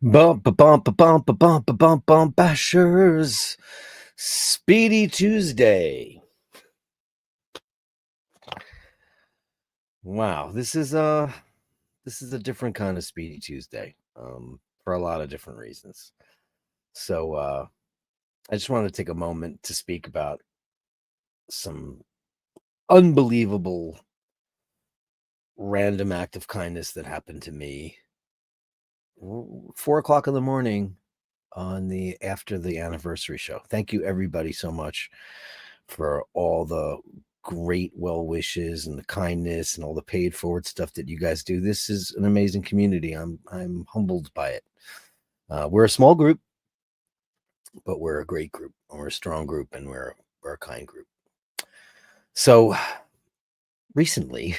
Bump, bashers. Speedy Tuesday. Wow, this is a different kind of Speedy Tuesday. For a lot of different reasons. So I just wanted to take a moment to speak about some unbelievable random act of kindness that happened to me 4 o'clock in the morning on the after the anniversary show. Thank you everybody so much for all the great well wishes and the kindness and all the paid forward stuff that you guys do. This is an amazing community. I'm humbled by it. We're a small group, but we're a great group. We're a strong group, and we're a kind group. So recently,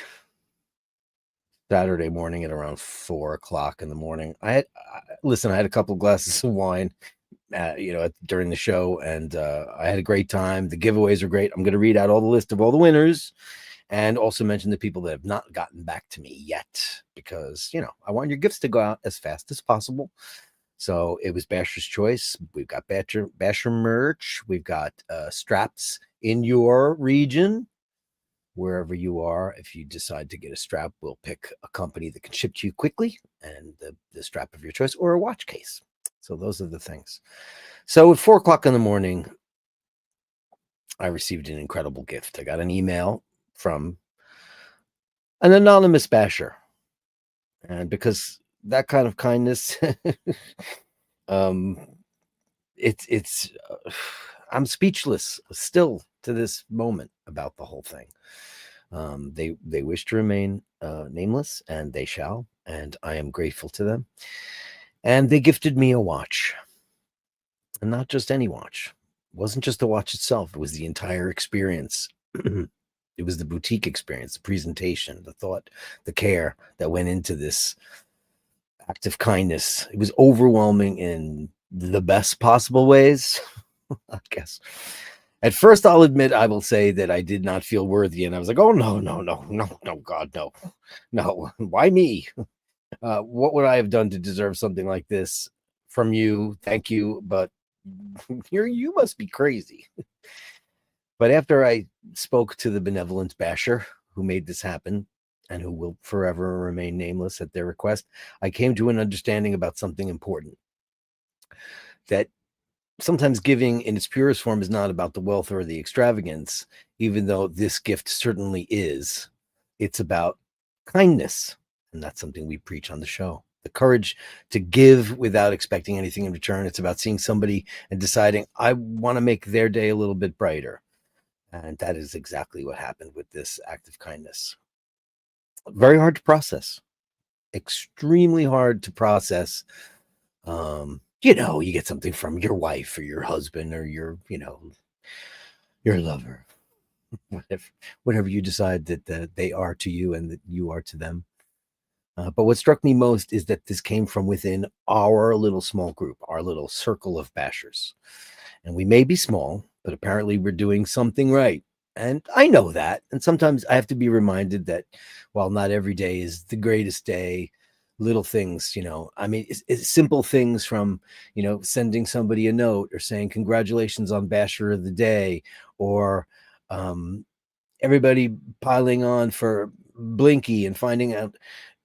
Saturday morning at around 4 o'clock in the morning, I had a couple of glasses of wine during the show, and I had a great time. The giveaways are great. I'm going to read out all the list of all the winners and also mention the people that have not gotten back to me yet, because I want your gifts to go out as fast as possible. So it was Basher's choice. We've got Basher merch. We've got straps in your region, wherever you are. If you decide to get a strap, we'll pick a company that can ship to you quickly, and the strap of your choice, or a watch case. So those are the things. So at 4 o'clock in the morning, I received an incredible gift. I got an email from an anonymous basher. And because that kind of kindness, it's I'm speechless still to this moment about the whole thing. They wish to remain nameless, and they shall, and I am grateful to them. And they gifted me a watch, and not just any watch. It wasn't just the watch itself. It was the entire experience. It was the boutique experience, the presentation, the thought, the care that went into this act of kindness. It was overwhelming in the best possible ways, I guess. At first, I'll admit, I will say that I did not feel worthy, and I was like, "Oh no, God, no! Why me? What would I have done to deserve something like this from you? Thank you, but you must be crazy." But after I spoke to the benevolent basher who made this happen, and who will forever remain nameless at their request, I came to an understanding about something important. That sometimes giving in its purest form is not about the wealth or the extravagance, even though this gift certainly is. It's about kindness. And that's something we preach on the show. The courage to give without expecting anything in return. It's about seeing somebody and deciding, I want to make their day a little bit brighter. And that is exactly what happened with this act of kindness. Very hard to process. Extremely hard to process. You get something from your wife or your husband or your lover, whatever you decide that they are to you and that you are to them. But what struck me most is that this came from within our little small group, our little circle of bashers. And we may be small, but apparently we're doing something right. And I know that. And sometimes I have to be reminded that while not every day is the greatest day, little things, it's simple things from, sending somebody a note or saying congratulations on Basher of the Day, or everybody piling on for Blinky and finding out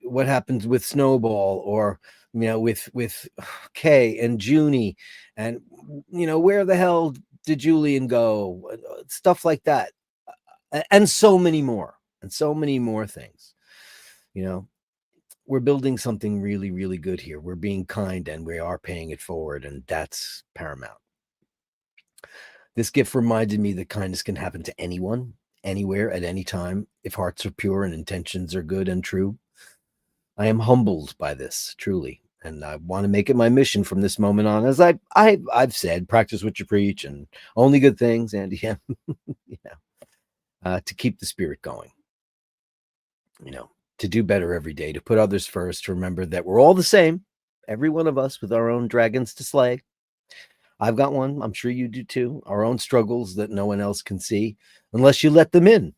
what happens with Snowball, or with Kay and Junie, and where the hell did Julian go, stuff like that, and so many more things. We're building something really, really good here. We're being kind, and we are paying it forward, and that's paramount. This gift reminded me that kindness can happen to anyone, anywhere, at any time, if hearts are pure and intentions are good and true. I am humbled by this, truly, and I want to make it my mission from this moment on, as I've said, practice what you preach, and only good things, and to keep the spirit going. To do better every day, to put others first, to remember that we're all the same, every one of us with our own dragons to slay. I've got one. I'm sure you do too. Our own struggles that no one else can see, unless you let them in.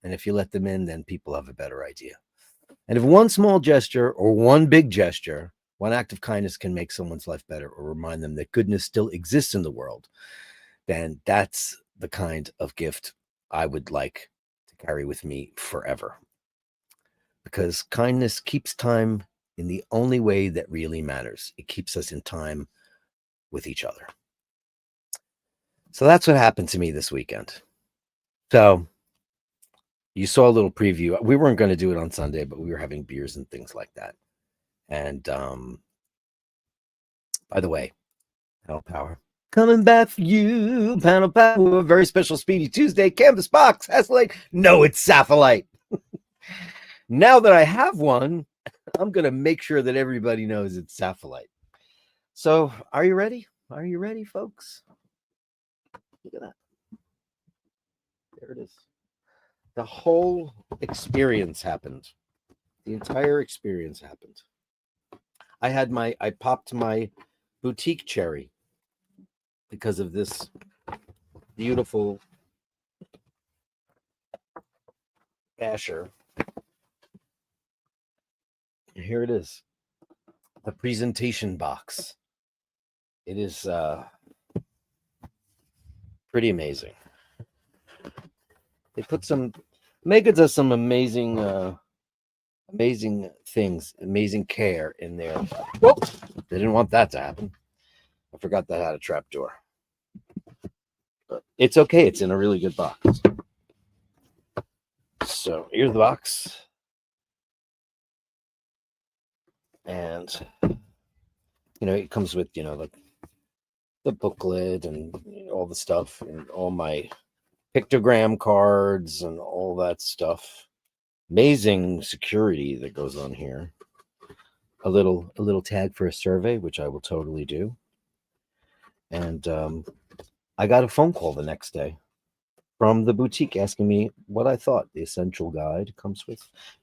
And if you let them in, then people have a better idea. And if one small gesture or one big gesture one act of kindness can make someone's life better or remind them that goodness still exists in the world, then that's the kind of gift I would like to carry with me forever. Because kindness keeps time in the only way that really matters. It keeps us in time with each other. So that's what happened to me this weekend. So you saw a little preview. We weren't going to do it on Sunday, but we were having beers and things like that. And by the way, Panel Power coming back for you. Panel Power, very special Speedy Tuesday canvas box. Hasselite. No, it's Sapphire. Now that I have one, I'm going to make sure that everybody knows it's Sapphire. So are you ready? Are you ready, folks? Look at that. There it is. The whole experience happened. The entire experience happened. I popped my boutique cherry because of this beautiful Basher. And here it is. The presentation box. It is pretty amazing. They put some Mega does some amazing things, amazing care in there. Whoa! They didn't want that to happen. I forgot that had a trap door. But it's okay. It's in a really good box. So here's the box. And, it comes with, the booklet and all the stuff and all my pictogram cards and all that stuff. Amazing security that goes on here. A little tag for a survey, which I will totally do. And I got a phone call the next day from the boutique asking me what I thought. The essential guide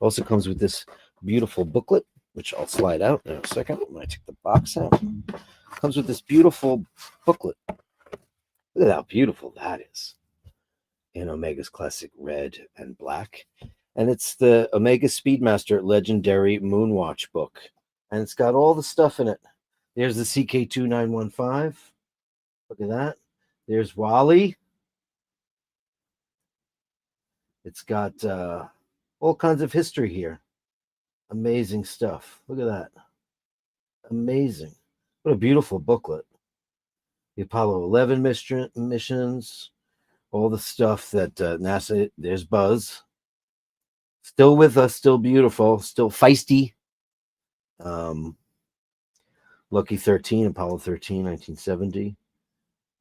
also comes with this beautiful booklet, which I'll slide out in a second when I take the box out. Comes with this beautiful booklet. Look at how beautiful that is. In Omega's classic red and black. And it's the Omega Speedmaster Legendary Moonwatch book. And it's got all the stuff in it. There's the CK2915. Look at that. There's Wally. It's got all kinds of history here. Amazing stuff. Look at that. Amazing. What a beautiful booklet. The Apollo 11 missions. All the stuff that NASA, there's Buzz. Still with us, still beautiful, still feisty. Lucky 13, Apollo 13, 1970.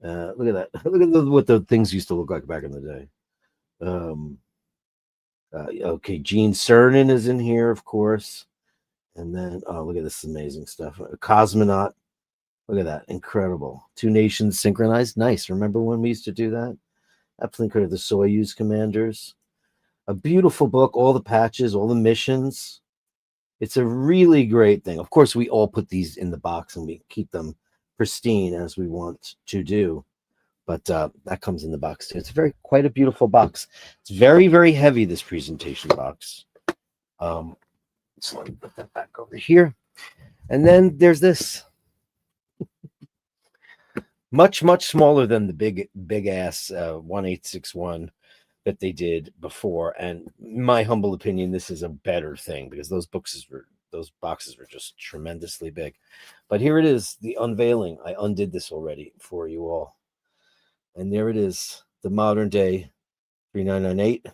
Look at that. Look at what the things used to look like back in the day. Okay, Gene Cernan is in here, of course. And then, look at this amazing stuff. A cosmonaut. Look at that. Incredible. Two nations synchronized. Nice. Remember when we used to do that? Absolutely incredible. The Soyuz commanders. A beautiful book. All the patches, all the missions. It's a really great thing. Of course, we all put these in the box and we keep them pristine as we want to do. But that comes in the box too. It's quite a beautiful box. It's very, very heavy, this presentation box. So let me put that back over here. And then there's this. Much, much smaller than the big ass 1861 that they did before. And in my humble opinion, this is a better thing because those boxes were just tremendously big. But here it is, the unveiling. I undid this already for you all. And there it is, the modern day 3998,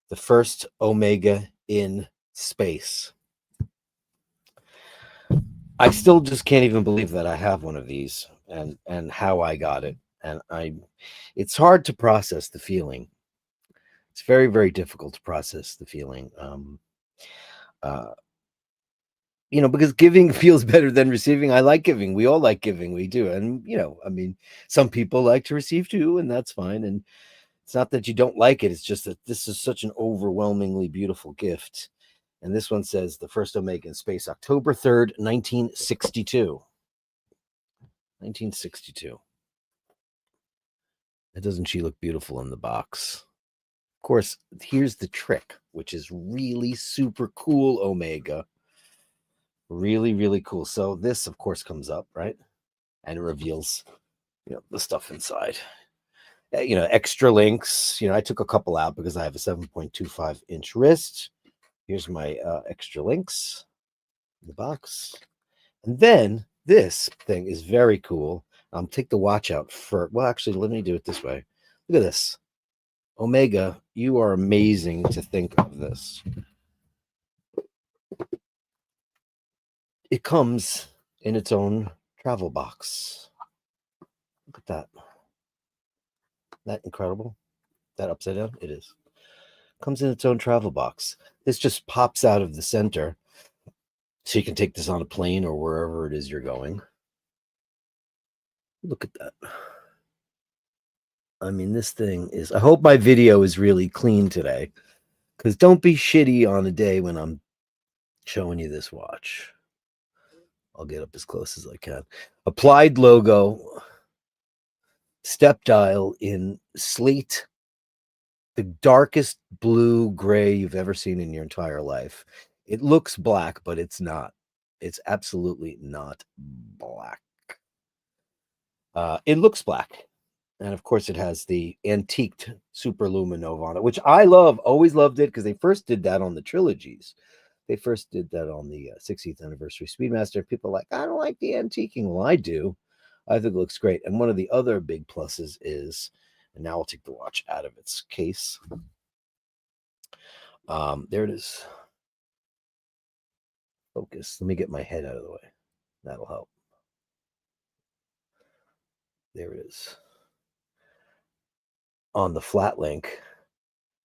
the first Omega in space. I still just can't even believe that I have one of these and how I got it. And it's hard to process the feeling. It's very, very difficult to process the feeling. Because giving feels better than receiving. I like giving. We all like giving. We do. And, some people like to receive too, and that's fine. And it's not that you don't like it. It's just that this is such an overwhelmingly beautiful gift. And this one says the first Omega in space, October 3rd, 1962. 1962. And doesn't she look beautiful in the box? Of course, here's the trick, which is really super cool, Omega. Really, really cool. So this, of course, comes up, right? And it reveals, the stuff inside. Extra links. I took a couple out because I have a 7.25-inch wrist. Here's my extra links in the box. And then this thing is very cool. Take the watch out for, well, actually, let me do it this way. Look at this. Omega, you are amazing to think of this. It comes in its own travel box. Look at that. That incredible? That upside down? It is. Comes in its own travel box. This just pops out of the center. So you can take this on a plane or wherever it is you're going. Look at that. I mean, this thing is, I hope my video is really clean today. Because don't be shitty on a day when I'm showing you this watch. I'll get up as close as I can. Applied logo. Step dial in slate. The darkest blue gray you've ever seen in your entire life. It looks black, but it's not. It's absolutely not black. It looks black. And of course, it has the antiqued super luminova on it, which I love. Always loved it because they first did that on the trilogies. They first did that on the 60th anniversary Speedmaster. People are like, I don't like the antiquing. Well, I do. I think it looks great. And one of the other big pluses is, and now I'll take the watch out of its case. There it is. Focus. Let me get my head out of the way. That'll help. There it is. On the flat link,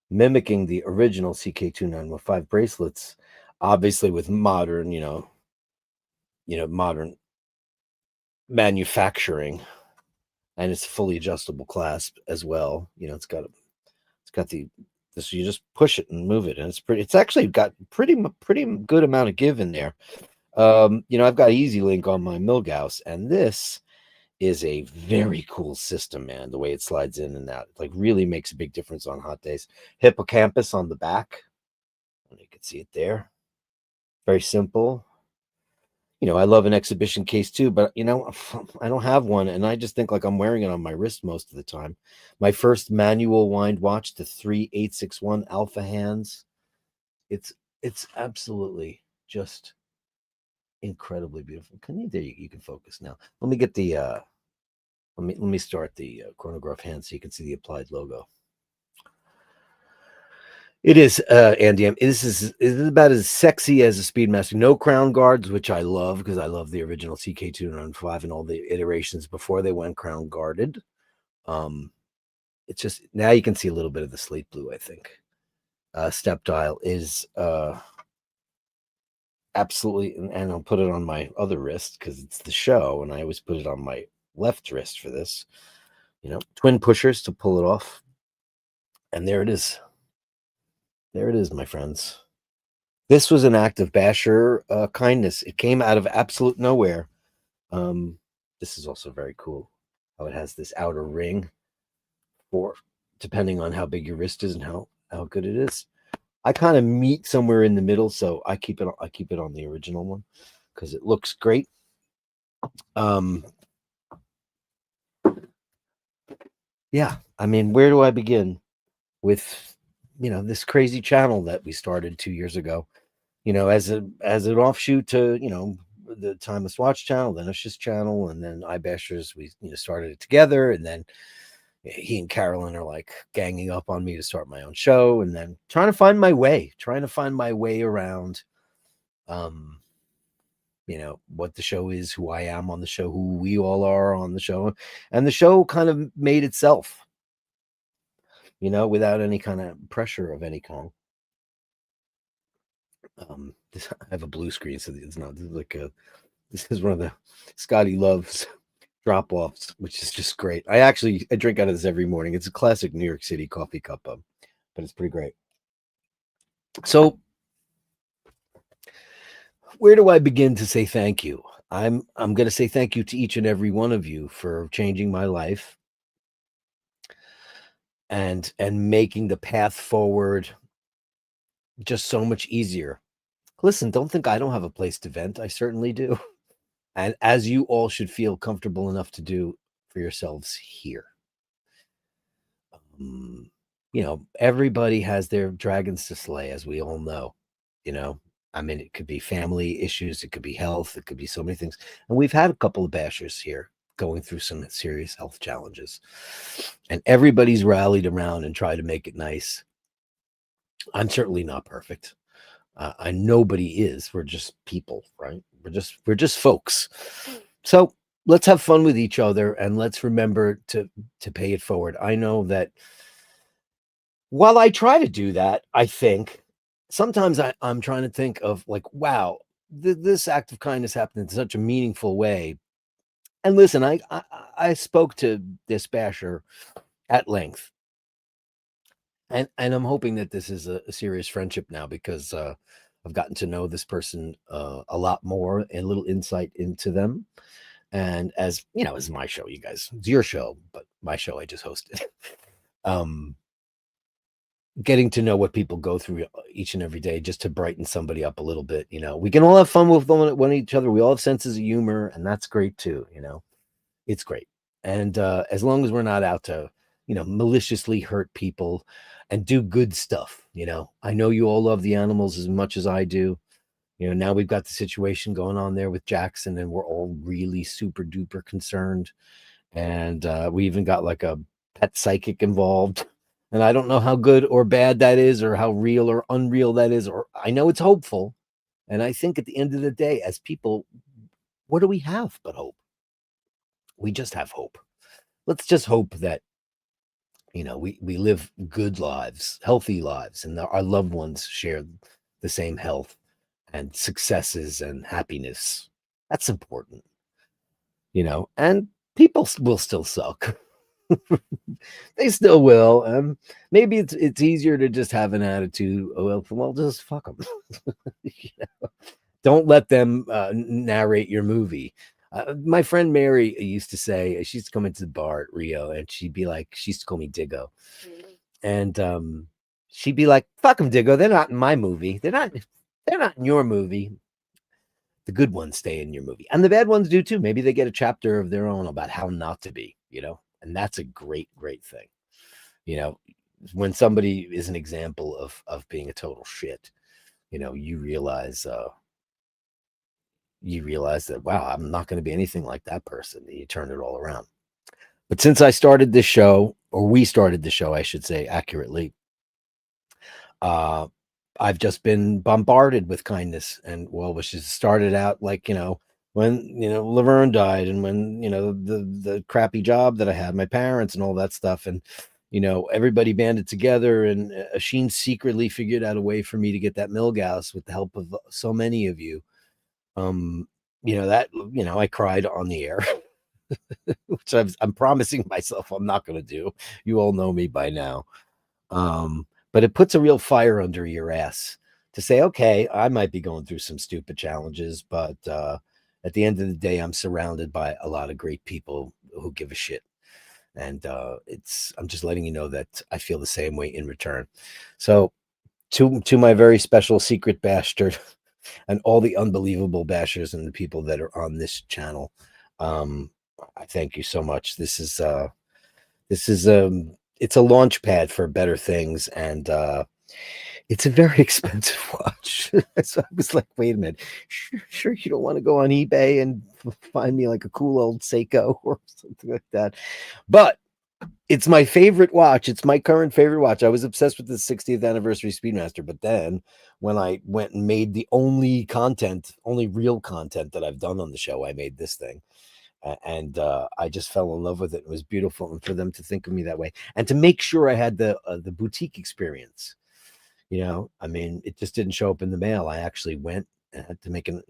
mimicking the original CK2915 bracelets, obviously with modern, modern manufacturing, and it's fully adjustable clasp as well. It's got this. You just push it and move it, and it's actually got pretty good amount of give in there. I've got Easy Link on my Milgauss, and this is a very cool system, man. The way it slides in and out, like, really makes a big difference on hot days. Hippocampus on the back. You can see it there. Very simple. I love an exhibition case too, but I don't have one, and I just think like I'm wearing it on my wrist most of the time. My first manual wind watch, the 3861 Alpha Hands. It's absolutely just incredibly beautiful. You can focus now. Let me get the let me start the chronograph hand so you can see the applied logo. It is, Andy. This is about as sexy as a Speedmaster. No crown guards, which I love because I love the original CK295 and all the iterations before they went crown guarded. It's just, now you can see a little bit of the slate blue, I think. Step dial is absolutely, and I'll put it on my other wrist because it's the show, and I always put it on my left wrist for this. Twin pushers to pull it off. And there it is. There it is, my friends. This was an act of Basher kindness. It came out of absolute nowhere. This is also very cool. How it has this outer ring for, depending on how big your wrist is and how good it is. I kind of meet somewhere in the middle, so I keep it on the original one because it looks great. Yeah, I mean, where do I begin with this crazy channel that we started 2 years ago? As an offshoot to the Timeless Watch channel, then Ush's channel, and then iBashers. We started it together, and then he and Carolyn are like ganging up on me to start my own show, and then trying to find my way around what the show is, who I am on the show, who we all are on the show, and the show kind of made itself, without any kind of pressure of any kind. I have a blue screen, so it's not, this is one of the Scotty Love's drop-offs, which is just great. I drink out of this every morning. It's a classic New York City coffee cup, but it's pretty great. So where do I begin to say thank you? I'm going to say thank you to each and every one of you for changing my life and making the path forward just so much easier. Listen, don't think I don't have a place to vent. I certainly do. And as you all should feel comfortable enough to do for yourselves here. Um, everybody has their dragons to slay, as we all know. You know, I mean, it could be family issues, it could be health, it could be so many things. And we've had a couple of bashers here going through some serious health challenges. And everybody's rallied around and tried to make it nice. I'm certainly not perfect. Nobody is. We're just people, right? We're just folks. So let's have fun with each other and let's remember to pay it forward. I know that while I try to do that, I think sometimes I'm trying to think of like, wow, this act of kindness happened in such a meaningful way. And listen, I spoke to this basher at length, and I'm hoping that this is a serious friendship now because I've gotten to know this person a lot more and a little insight into them. And as you know, it's my show, you guys. It's your show, but my show I just hosted. um, Getting to know what people go through each and every day just to brighten somebody up a little bit. We can all have fun with one each other. We all have senses of humor, and that's great too. It's great. And as long as we're not out to, maliciously hurt people and do good stuff, I know you all love the animals as much as I do. Now we've got the situation going on there with Jackson, and we're all really super duper concerned. And we even got like a pet psychic involved. And I don't know how good or bad that is, or how real or unreal that is, or I know it's hopeful. And I think at the end of the day, as people, what do we have but hope? We just have hope. Let's just hope that we live good lives, healthy lives, and our loved ones share the same health and successes and happiness. That's important, and people will still suck. They still will. Maybe it's easier to just have an attitude. Oh, well, just fuck them. Don't let them narrate your movie. My friend Mary used to say, she used to come into the bar at Rio, and she'd be like, she used to call me Diggo. And she'd be like, fuck them, Diggo. They're not in my movie. They're not in your movie. The good ones stay in your movie. And the bad ones do too. Maybe they get a chapter of their own about how not to be, and that's a great, great thing. You know, when somebody is an example of being a total shit, you realize that, wow, I'm not going to be anything like that person. You turn it all around. But since I started this show, or we started the show, I should say accurately, uh, I've just been bombarded with kindness and well wishes. Started out like, when, Laverne died, and when, the crappy job that I had, my parents and all that stuff. And, everybody banded together, and Asheen secretly figured out a way for me to get that Milgauss with the help of so many of you. Um, I cried on the air, which I'm promising myself I'm not going to do. You all know me by now. But it puts a real fire under your ass to say, okay, I might be going through some stupid challenges, but at the end of the day, I'm surrounded by a lot of great people who give a shit. And I'm just letting you know that I feel the same way in return. So to my very special secret bastard and all the unbelievable bashers and the people that are on this channel, I thank you so much. This is it's a launch pad for better things, and it's a very expensive watch. So I was like, wait a minute, sure you don't want to go on eBay and find me like a cool old Seiko or something like that. But it's my favorite watch. It's my current favorite watch. I was obsessed with the 60th anniversary Speedmaster, but then when I went and made the only real content that I've done on the show, I made this thing. And I just fell in love with it. It was beautiful, and for them to think of me that way, and to make sure I had the boutique experience. I mean, it just didn't show up in the mail. I actually went and had to make an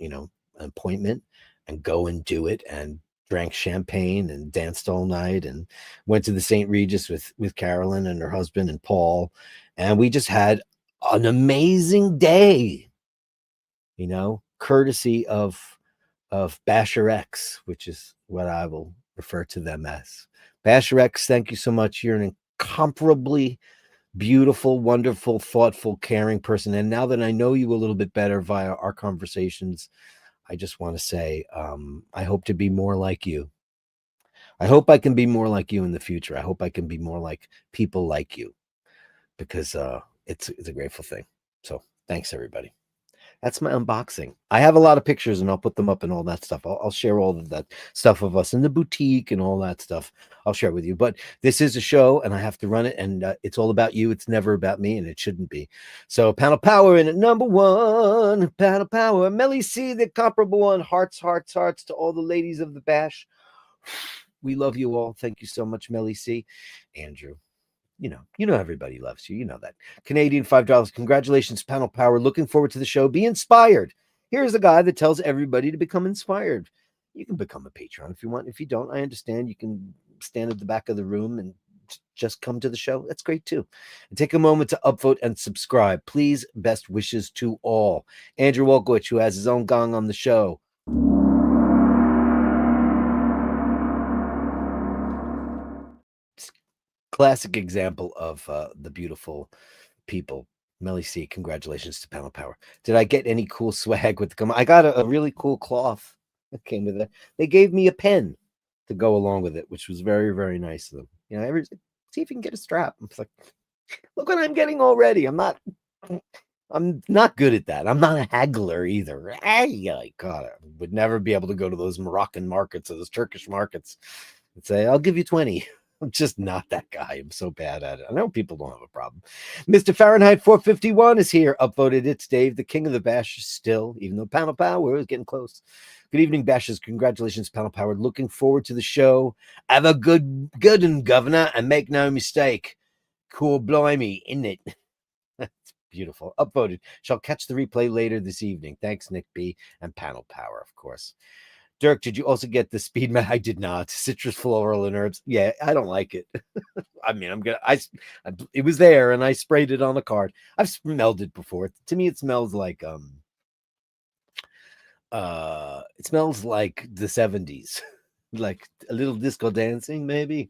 appointment and go and do it, and drank champagne and danced all night, and went to the St. Regis with Carolyn and her husband and Paul, and we just had an amazing day. Courtesy of Basher X, which is what I will refer to them as. Basher X, thank you so much. You're an incomparably beautiful, wonderful, thoughtful, caring person. And now that I know you a little bit better via our conversations, I just want to say, I hope to be more like you. I hope I can be more like you in the future. I hope I can be more like people like you, because it's a grateful thing. So thanks, everybody. That's my unboxing. I have a lot of pictures and I'll put them up and all that stuff. I'll share all of that stuff of us in the boutique and all that stuff. I'll share with you. But this is a show and I have to run it, and it's all about you. It's never about me, and it shouldn't be. So panel power in at number one. Panel power. Melly C, the comparable one. Hearts, hearts, hearts to all the ladies of the bash. We love you all. Thank you so much, Melly C. Andrew, you know everybody loves you. You know that. Canadian $5. Congratulations, panel power. Looking forward to the show. Be inspired. Here's a guy that tells everybody to become inspired. You can become a patron if you want. If you don't, I understand. You can stand at the back of the room and just come to the show. That's great too. And take a moment to upvote and subscribe. Please, best wishes to all. Andrew Wolkowicz, who has his own gong on the show. Classic example of the beautiful people. Melly C, congratulations to Panel Power. Did I get any cool swag with the come? I got a really cool cloth that came with it. They gave me a pen to go along with it, which was very, very nice of them. See if you can get a strap. I'm like, look what I'm getting already. I'm not good at that. I'm not a haggler either. God, I would never be able to go to those Moroccan markets or those Turkish markets and say, I'll give you 20. I'm just not that guy. I'm so bad at it. I know people don't have a problem. Mr. Fahrenheit 451 is here. Upvoted. It's Dave, the king of the bash, still, even though Panel Power is getting close. Good evening, bashers. Congratulations, Panel Power. Looking forward to the show. Have a good one, Governor, and make no mistake. Cool blimey, isn't it? That's beautiful. Upvoted. Shall catch the replay later this evening. Thanks, Nick B. And Panel Power, of course. Dirk, did you also get the speed mat? I did not. Citrus, floral, and herbs. Yeah, I don't like it. I mean, it was there, and I sprayed it on the card. I've smelled it before. To me, it smells like it smells like the 70s, like a little disco dancing, maybe.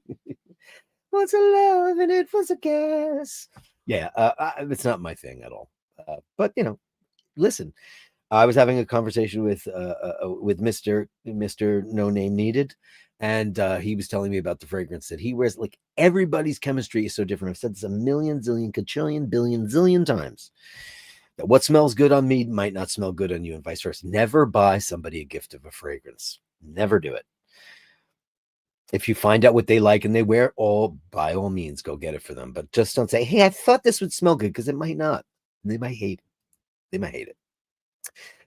What's a love and it was a gas. Yeah, it's not my thing at all. But listen. I was having a conversation with Mister No Name Needed, and he was telling me about the fragrance that he wears. Like, everybody's chemistry is so different. I've said this a million, zillion, quadrillion, billion, zillion times. That what smells good on me might not smell good on you, and vice versa. Never buy somebody a gift of a fragrance. Never do it. If you find out what they like and they wear, by all means, go get it for them. But just don't say, "Hey, I thought this would smell good," because it might not. They might hate it. They might hate it.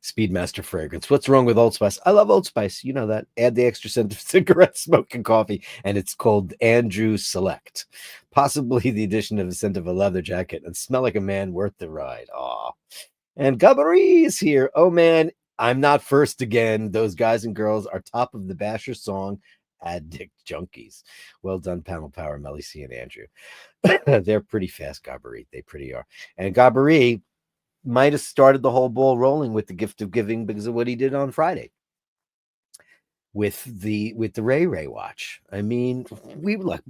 Speedmaster fragrance. What's wrong with Old Spice? I love Old Spice. You know that. Add the extra scent of cigarette smoke and coffee, and it's called Andrew Select. Possibly the addition of a scent of a leather jacket, and smell like a man worth the ride. Aw. And Gabari is here. Oh man, I'm not first again. Those guys and girls are top of the Basher song. Addict junkies. Well done, Panel Power, Melly C, and Andrew. They're pretty fast, Gabari. They pretty are. And Gabari might have started the whole ball rolling with the gift of giving because of what he did on Friday with the Ray watch. I mean, we were like,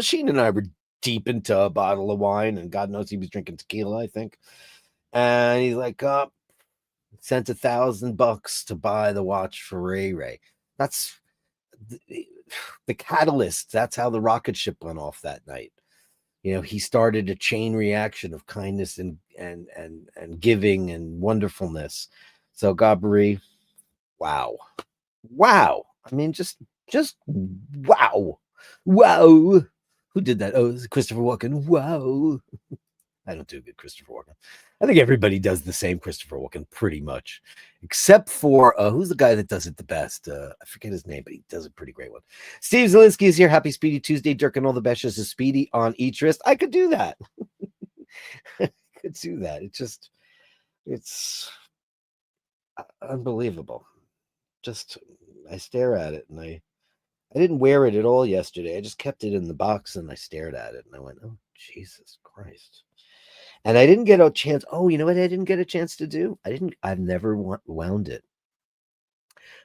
Sheen and I were deep into a bottle of wine, and God knows he was drinking tequila, I think. And he's like, sent $1,000 to buy the watch for Ray. That's the catalyst. That's how the rocket ship went off that night. He started a chain reaction of kindness and giving and wonderfulness. So Gabri, wow. I mean, just wow. Who did that? Oh, it was Christopher Walken. Wow. I don't do a good Christopher Walken. I think everybody does the same Christopher Walken pretty much, except for who's the guy that does it the best? I forget his name, but he does a pretty great one. Steve Zielinski is here. Happy Speedy Tuesday. Dirk and all the best is Speedy on each wrist. I could do that. I could do that. It's unbelievable. Just I stare at it, and I didn't wear it at all yesterday. I just kept it in the box and I stared at it and I went, oh, Jesus Christ. And I didn't get a chance. Oh, you know what I didn't get a chance to do? I've never wound it.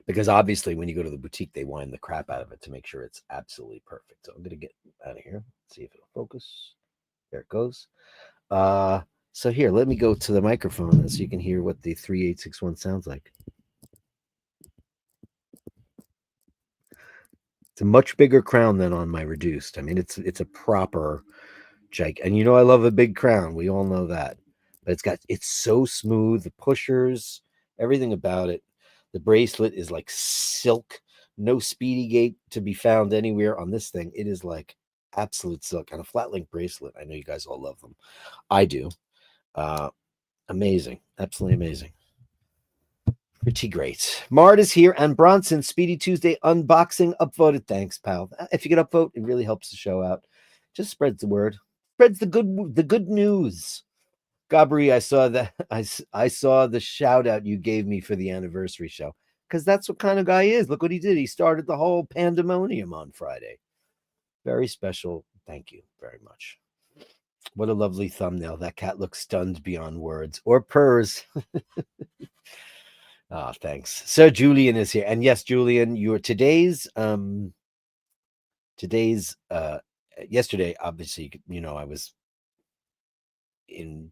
Because obviously when you go to the boutique, they wind the crap out of it to make sure it's absolutely perfect. So I'm going to get out of here. See if it'll focus. There it goes. Uh, so here, let me go to the microphone so you can hear what the 3861 sounds like. It's a much bigger crown than on my reduced. I mean, it's a proper jake, and I love a big crown. We all know that, but it's so smooth. The pushers, everything about it. The bracelet is like silk. No Speedy gate to be found anywhere on this thing. It is like absolute silk, and a flat link bracelet. I know you guys all love them. I do. Uh, Amazing, absolutely amazing. Pretty great. Mart is here, and Bronson, Speedy Tuesday unboxing upvoted. Thanks, pal. If you could upvote, it really helps the show out. Just spreads the word, spreads the good news. Gabri, I saw that. I saw the shout out you gave me for the anniversary show, because that's what kind of guy he is. Look what he did. He started the whole pandemonium on Friday. Very special. Thank you very much. What a lovely thumbnail. That cat looks stunned beyond words or purrs. Ah, thanks. So Julian is here. And yes, Julian, your today's yesterday, obviously, I was in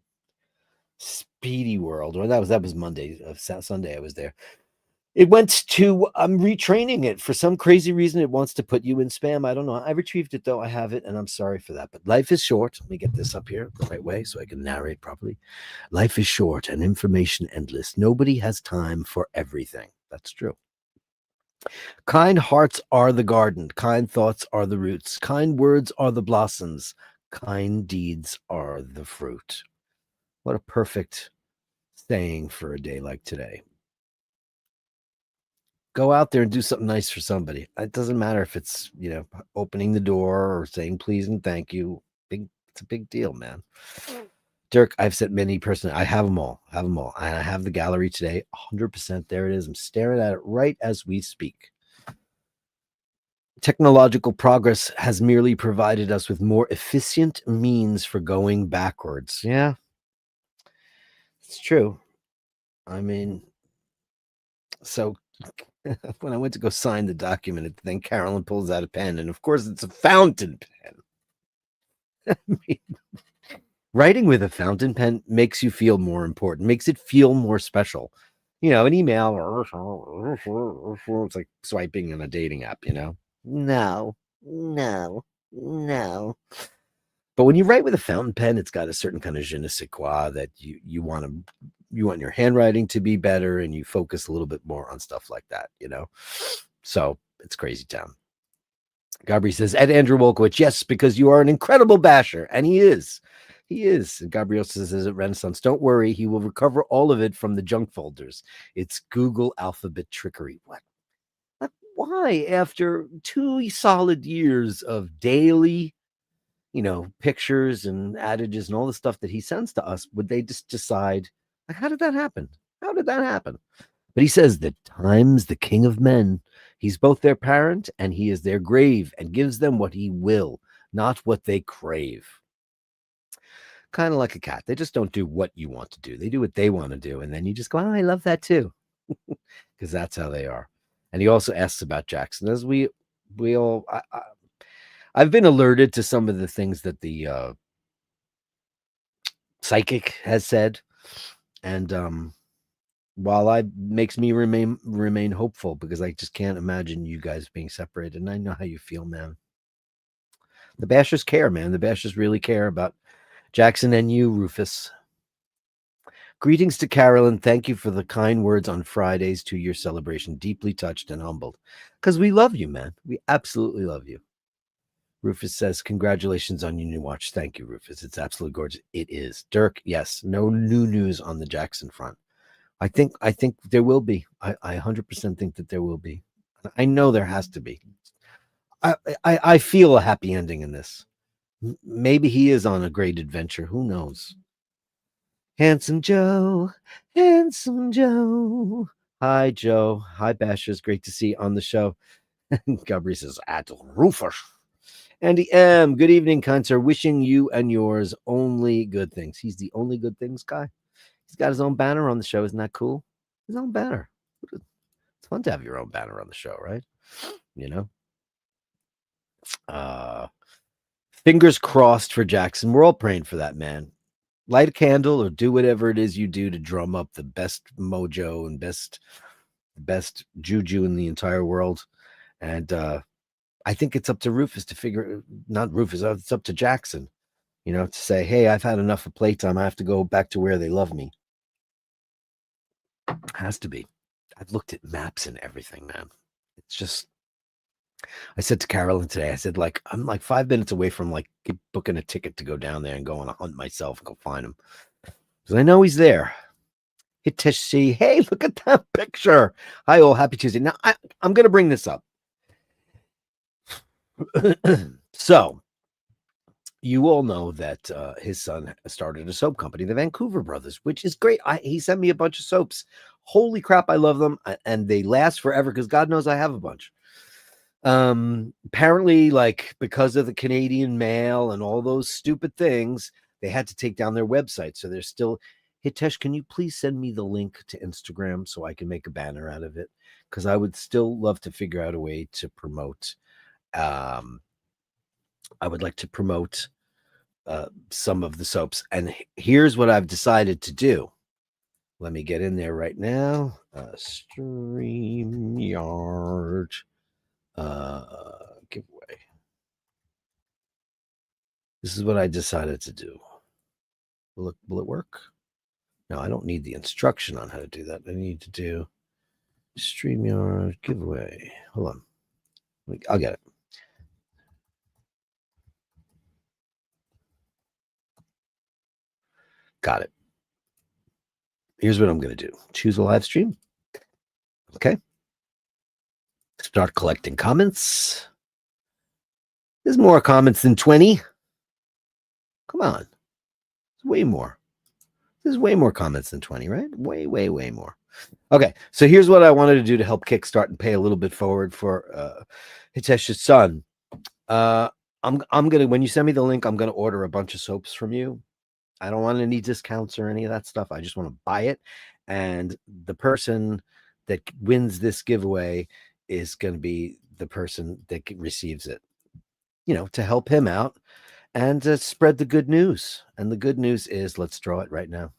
Speedy World, or that was Monday, Sunday I was there. It went to I'm retraining it for some crazy reason. It wants to put you in spam. I don't know. I retrieved it though. I have it, and I'm sorry for that. But life is short. Let me get this up here the right way so I can narrate properly. Life is short and information endless. Nobody has time for everything. That's true. Kind hearts are the garden, kind thoughts are the roots, kind words are the blossoms, kind deeds are the fruit. What a perfect saying for a day like today. Go out there and do something nice for somebody. It doesn't matter if it's, opening the door or saying please and thank you. It's a big deal, man. Dirk, I've said many personally. I have them all. And I have the gallery today. 100%. There it is. I'm staring at it right as we speak. Technological progress has merely provided us with more efficient means for going backwards. Yeah, it's true. I mean, so when I went to go sign the document, then Carolyn pulls out a pen, and of course, it's a fountain pen. I mean, writing with a fountain pen makes you feel more important, makes it feel more special. An email, it's like swiping in a dating app, No, no, no. But when you write with a fountain pen, it's got a certain kind of je ne sais quoi that you want your handwriting to be better, and you focus a little bit more on stuff like that, So it's crazy town. Gabri says, at Andrew Wolkowicz, yes, because you are an incredible basher. And he is. He is. And Gabriel says at Renaissance, don't worry, he will recover all of it from the junk folders. It's Google alphabet trickery. What? Why, after 2 solid years of daily, pictures and adages and all the stuff that he sends to us, would they just decide, like, how did that happen? How did that happen? But he says that time's the king of men. He's both their parent and he is their grave, and gives them what he will, not what they crave. Kind of like a cat. They just don't do what you want to do. They do what they want to do. And then you just go, oh, I love that too. Because that's how they are. And he also asks about Jackson. As we all, I've been alerted to some of the things that the psychic has said. And while I makes me remain hopeful, because I just can't imagine you guys being separated. And I know how you feel, man. The Bashers care, man. The Bashers really care about Jackson and you, Rufus. Greetings to Carolyn. Thank you for the kind words on Friday's 2-year celebration. Deeply touched and humbled. Because we love you, man. We absolutely love you. Rufus says, congratulations on your new watch. Thank you, Rufus. It's absolutely gorgeous. It is. Dirk, yes. No new news on the Jackson front. I think there will be. I 100% think that there will be. I know there has to be. I feel a happy ending in this. Maybe he is on a great adventure. Who knows? Handsome Joe. Hi, Joe. Hi, Bashers. Great to see you on the show. Gabri says, at Rufus. Andy M. Good evening, kind sir. Wishing you and yours only good things. He's the only good things guy. He's got his own banner on the show. Isn't that cool? His own banner. It's fun to have your own banner on the show, right? Fingers crossed for Jackson. We're all praying for that man. Light a candle or do whatever it is you do to drum up the best mojo and best juju in the entire world. And I think it's up to Rufus to figure, not Rufus, it's up to Jackson, to say, hey, I've had enough of playtime. I have to go back to where they love me. Has to be. I've looked at maps and everything, man. It's just, I said to Carolyn today, I said, like, I'm like 5 minutes away from like booking a ticket to go down there and go on a hunt myself and go find him. Because I know he's there. Hit see, hey, look at that picture. Hi, all. Happy Tuesday. Now, I'm going to bring this up. So, you all know that his son started a soap company, the Vancouver Brothers, which is great. He sent me a bunch of soaps. Holy crap, I love them. And they last forever because God knows I have a bunch. Apparently, like, because of the Canadian mail and all those stupid things, they had to take down their website. So they're still, Hitesh, can you please send me the link to Instagram so I can make a banner out of it? Because I would still love to figure out a way to promote. I would like to promote some of the soaps. And here's what I've decided to do. Let me get in there right now. StreamYard giveaway. This is what I decided to do. Will it work? No, I don't need the instruction on how to do that. I need to do StreamYard giveaway. Hold on. I'll get it. Got it. Here's what I'm going to do. Choose a live stream. Okay. Start collecting comments. There's more comments than 20. Come on. There's way more. There's way more comments than 20, right? Way, way, way more. Okay. So here's what I wanted to do to help kickstart and pay a little bit forward for Hitesh's son. I'm gonna, when you send me the link, I'm gonna order a bunch of soaps from you. I don't want any discounts or any of that stuff. I just want to buy it. And the person that wins this giveaway is going to be the person that receives it, to help him out and to spread the good news. And the good news is, let's draw it right now.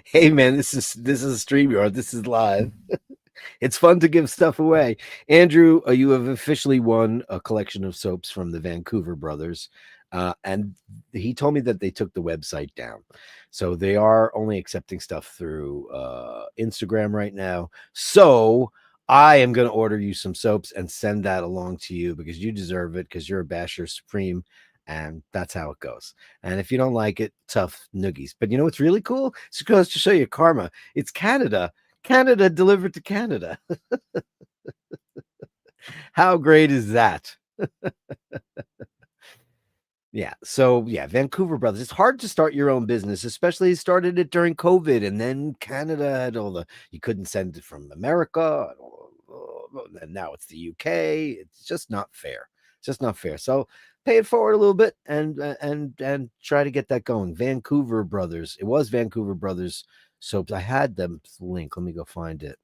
Hey man, this is a StreamYard. This is live. It's fun to give stuff away. Andrew, you have officially won a collection of soaps from the Vancouver Brothers. And he told me that they took the website down. So they are only accepting stuff through Instagram right now. So I am going to order you some soaps and send that along to you because you deserve it because you're a Basher Supreme. And that's how it goes. And if you don't like it, tough noogies. But you know what's really cool? It's goes to show you karma. It's Canada. Canada delivered to Canada. How great is that? Yeah. So yeah, Vancouver Brothers. It's hard to start your own business, especially started it during COVID, and then Canada had all the you couldn't send it from America, and now it's the UK. It's just not fair. It's just not fair. So pay it forward a little bit and try to get that going. Vancouver Brothers. It was Vancouver Brothers soaps. I had them link. Let me go find it.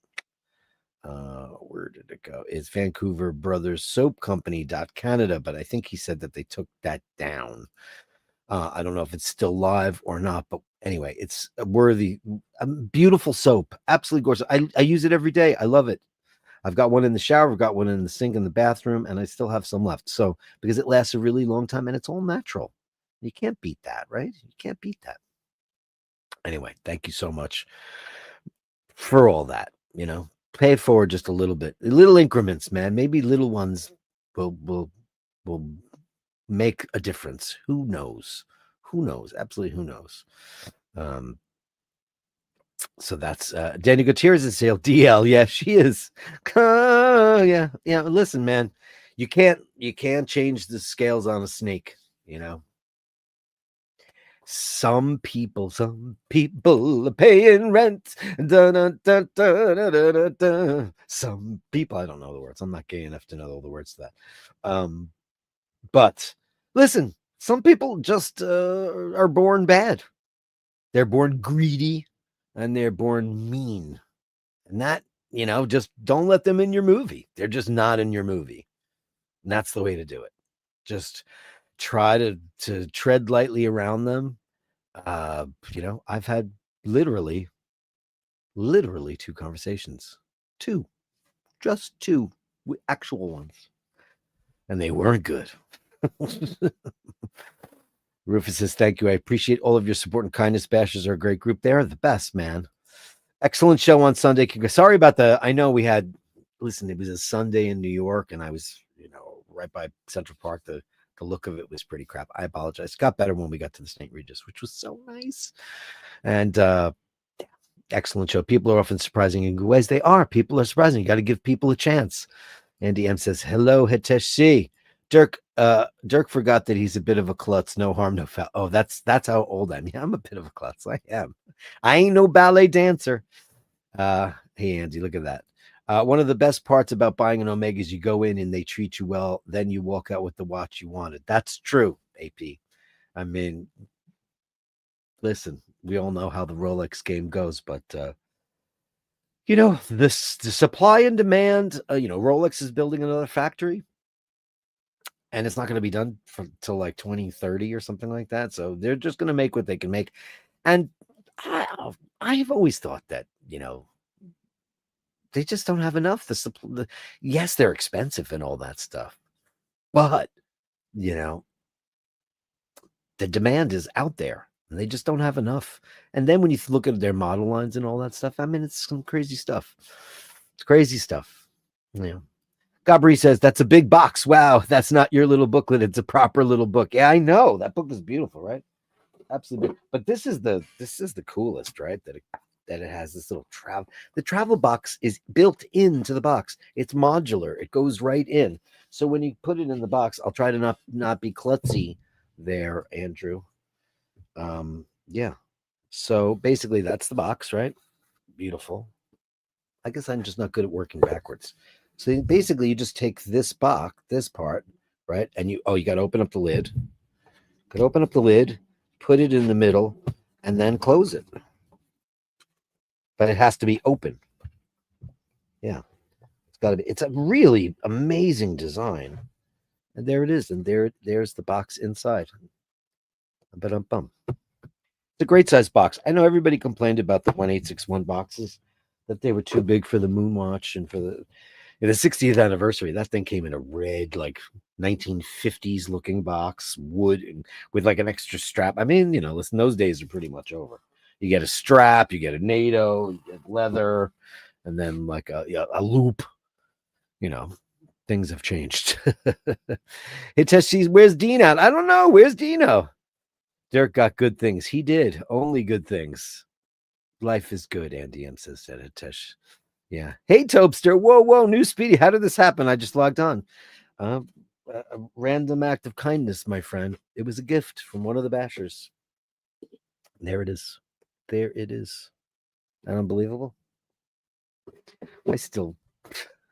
Where did it go? It's Vancouver Brothers Soap Company.Canada, but I think he said that they took that down. I don't know if it's still live or not, but anyway, it's a worthy, beautiful soap. Absolutely gorgeous. I use it every day. I love it. I've got one in the shower, I've got one in the sink in the bathroom, and I still have some left. So because it lasts a really long time and it's all natural. You can't beat that, right? You can't beat that. Anyway, thank you so much for all that, pay it forward just a little bit, little increments, man. Maybe little ones will make a difference. Who knows? Who knows? Absolutely, who knows? So that's Danny Gutierrez is sale. DL, yeah, she is. Yeah. Listen, man, you can't change the scales on a snake. Some people are paying rent. Da, da, da, da, da, da, da. Some people, I don't know the words. I'm not gay enough to know all the words to that. But listen, Some people just are born bad. They're born greedy and they're born mean. And that, just don't let them in your movie. They're just not in your movie. And that's the way to do it. Just try to tread lightly around them. I've had literally 2 conversations. Just 2 actual ones. And they weren't good. Rufus says, thank you. I appreciate all of your support and kindness. Bashers are a great group. They're the best, man. Excellent show on Sunday. Sorry about I know we had, listen, it was a Sunday in New York and I was, right by Central Park. The look of it was pretty crap. I apologize. It got better when we got to the St. Regis, which was so nice. And excellent show. People are often surprising in good ways. They are. People are surprising. You got to give people a chance. Andy M says, hello, Hitesh C. Dirk forgot that he's a bit of a klutz. No harm, no foul. Oh, that's how old I am. Yeah, I'm a bit of a klutz. I am. I ain't no ballet dancer. Hey, Andy, look at that. One of the best parts about buying an Omega is you go in and they treat you well. Then you walk out with the watch you wanted. That's true, AP. I mean, listen, we all know how the Rolex game goes, but the supply and demand. Rolex is building another factory, and it's not going to be done till like 2030 or something like that. So they're just going to make what they can make. And I've always thought that they just don't have enough. Yes, they're expensive and all that stuff, but the demand is out there. And they just don't have enough. And then when you look at their model lines and all that stuff, I mean, it's some crazy stuff. It's crazy stuff. Yeah. Gabri says, that's a big box. Wow, that's not your little booklet. It's a proper little book. Yeah, I know. That book is beautiful, right? Absolutely. But this is the coolest, right? That it has this little travel. The travel box is built into the box. It's modular. It goes right in. So when you put it in the box, I'll try to not be klutzy there, Andrew. Yeah. So basically that's the box, right? Beautiful. I guess I'm just not good at working backwards. So basically you just take this part, right? And you got to open up the lid. Could open up the lid, put it in the middle, and then close it. But it has to be open. Yeah. It's a really amazing design. And there it is. And there's the box inside. Ba-dum-bum. It's a great size box. I know everybody complained about the 1861 boxes, that they were too big for the Moonwatch and for the 60th anniversary. That thing came in a red, like 1950s looking box, wood, and with like an extra strap. I mean, listen, those days are pretty much over. You get a strap, you get a NATO, you get leather, and then like a loop. Things have changed. Hitesh, where's Dean at? I don't know. Where's Dino? Dirk got good things. He did. Only good things. Life is good, Andy M says, said Hitesh. Yeah. Hey, Topester. Whoa. New Speedy. How did this happen? I just logged on. A random act of kindness, my friend. It was a gift from one of the bashers. There it is. There it is. Unbelievable. I still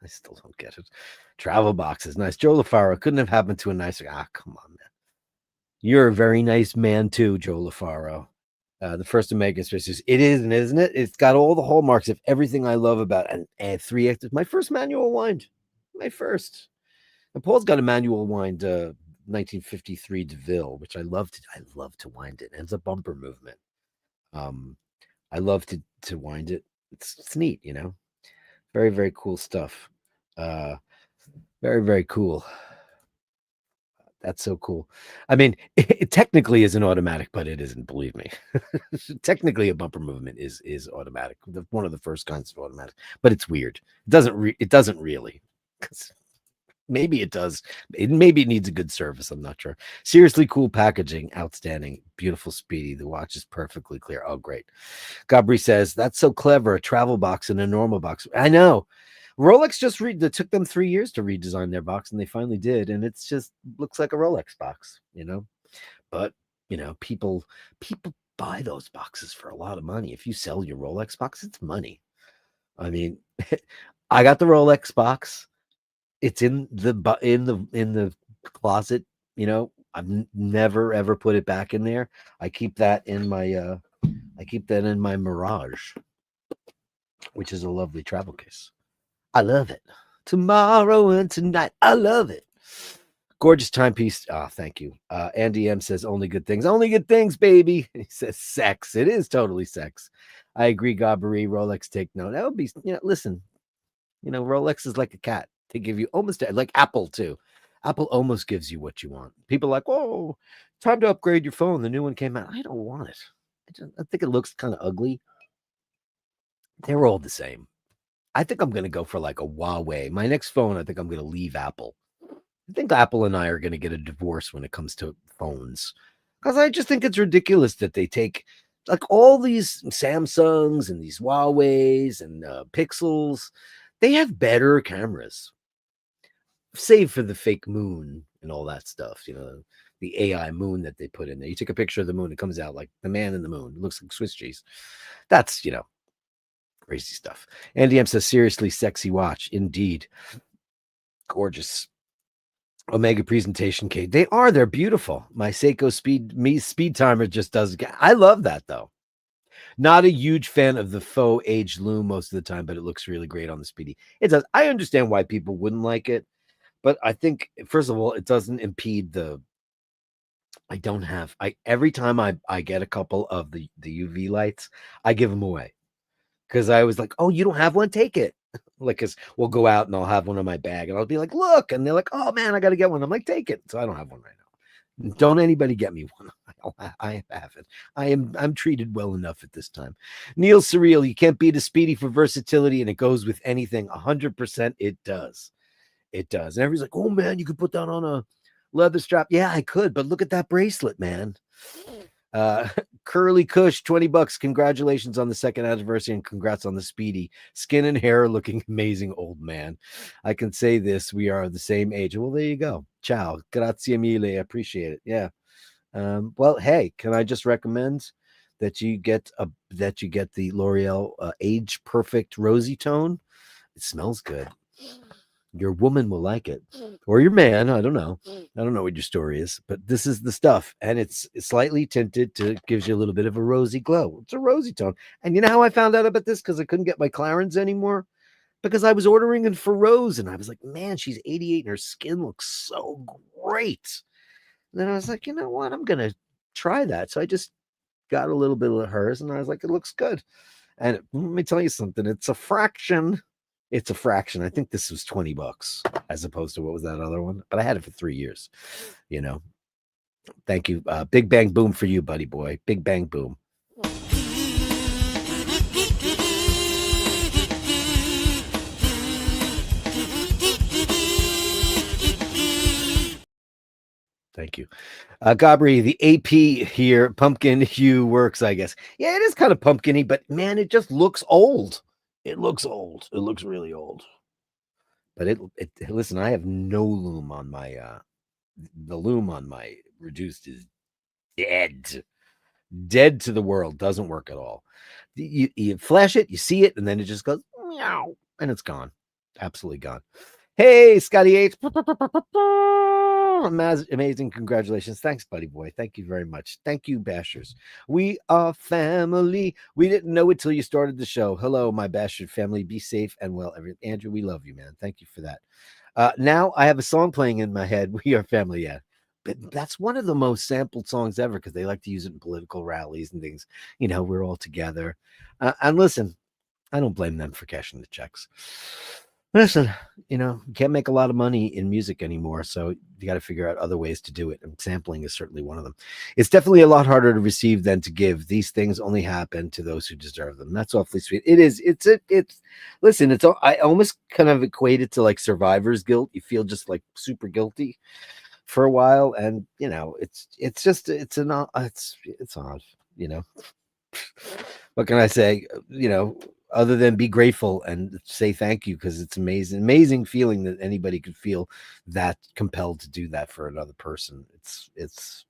don't get it. Travel box is nice. Joe LaFaro couldn't have happened to a nicer. Come on, man. You're a very nice man too, Joe LaFaro. The first Omega Spaces. It is, isn't it? It's got all the hallmarks of everything I love about and 3X. My first manual wind. My first. And Paul's got a manual wind 1953 DeVille, which I love to wind it. And it's a bumper movement. I love to wind it. It's neat, Very, very cool stuff. Very, very cool. That's so cool. I mean, it technically is an automatic, but it isn't. Believe me. Technically, a bumper movement is automatic. One of the first kinds of automatic, but it's weird. It doesn't really. Maybe it does. Maybe it needs a good service. I'm not sure. Seriously cool packaging. Outstanding. Beautiful, Speedy. The watch is perfectly clear. Oh, great. Gabri says, that's so clever. A travel box and a normal box. I know. Rolex just it took them 3 years to redesign their box, and they finally did. And it's just looks like a Rolex box, But, people buy those boxes for a lot of money. If you sell your Rolex box, it's money. I mean, I got the Rolex box. It's in the closet. I've never ever put it back in there. I keep that in my Mirage, which is a lovely travel case. I love it. Tomorrow and tonight, I love it. Gorgeous timepiece. Ah, thank you. Andy M says only good things. Only good things, baby. He says sex. It is totally sex. I agree, Gabri. Rolex take note. That would be, listen, Rolex is like a cat. They give you almost like Apple too. Apple almost gives you what you want. People are like, oh, time to upgrade your phone. The new one came out. I don't want it. I think it looks kind of ugly. They're all the same. I think I'm going to go for like a Huawei. My next phone, I think I'm going to leave Apple. I think Apple and I are going to get a divorce when it comes to phones. Because I just think it's ridiculous that they take like all these Samsungs and these Huawei's and Pixels. They have better cameras, save for the fake moon and all that stuff. The AI moon that they put in there. You take a picture of the moon, it comes out like the man in the moon. It looks like Swiss cheese. That's, crazy stuff. Andy M says, seriously, sexy watch. Indeed. Gorgeous. Omega presentation Kate. They're beautiful. My Seiko speed timer just does. I love that though. Not a huge fan of the faux aged loom most of the time, but it looks really great on the Speedy. It does. I understand why people wouldn't like it, but I think first of all, it doesn't impede the. Every time I get a couple of the UV lights, I give them away because I was like, oh, you don't have one, take it. Like, cause we'll go out and I'll have one in my bag and I'll be like, look, and they're like, oh man, I got to get one. I'm like, take it. So I don't have one right now. Don't anybody get me one. I have it. I'm treated well enough at this time. Neil Surreal, you can't beat a Speedy for versatility, and it goes with anything. 100% it does. It does. And everybody's like, oh man, you could put that on a leather strap. Yeah, I could, but look at that bracelet, man. Curly Kush, $20. Congratulations on the second anniversary and congrats on the Speedy. Skin and hair looking amazing, old man. I can say this, we are the same age. Well, there you go. Ciao. Grazie mille. I appreciate it. Yeah. Well, hey, can I just recommend that you get the L'Oreal Age Perfect Rosy Tone? It smells good. Your woman will like it, or your man. I don't know. I don't know what your story is, but this is the stuff, and it's slightly tinted to gives you a little bit of a rosy glow. It's a rosy tone, and you know how I found out about this? Because I couldn't get my Clarins anymore, because I was ordering in for Rose, and I was like, man, she's 88, and her skin looks so great. And then I was like, you know what? I'm gonna try that. So I just got a little bit of hers, and I was like, it looks good. And let me tell you something. It's a fraction. It's a fraction. I think this was $20 as opposed to what was that other one? But I had it for 3 years. Thank you. Big bang boom for you, buddy boy. Big bang boom. Thank you. Gabri, the AP here, pumpkin hue works, I guess. Yeah, it is kind of pumpkin-y, but man, it just looks old. It looks old. It looks really old. But it listen, I have no loom on my the loom on my reduced is dead. Dead to the world. Doesn't work at all. You flash it, you see it, and then it just goes meow, and it's gone. Absolutely gone. Hey, Scotty H. Amazing. Congratulations. Thanks, buddy boy. Thank you very much. Thank you, Bashers. We are family. We didn't know it till you started the show. Hello, my Bashard family. Be safe and well. Andrew, we love you, man. Thank you for that. Now I have a song playing in my head. We are family. Yeah. But that's one of the most sampled songs ever because they like to use it in political rallies and things. We're all together. And listen, I don't blame them for cashing the checks. Listen, you can't make a lot of money in music anymore, so you got to figure out other ways to do it, and sampling is certainly one of them. It's definitely a lot harder to receive than to give. These things only happen to those who deserve them. That's awfully sweet. It is. Listen, I almost kind of equate it to like survivor's guilt. You feel just like super guilty for a while, and it's odd. What can I say? Other than be grateful and say thank you, because it's amazing feeling that anybody could feel that compelled to do that for another person. It's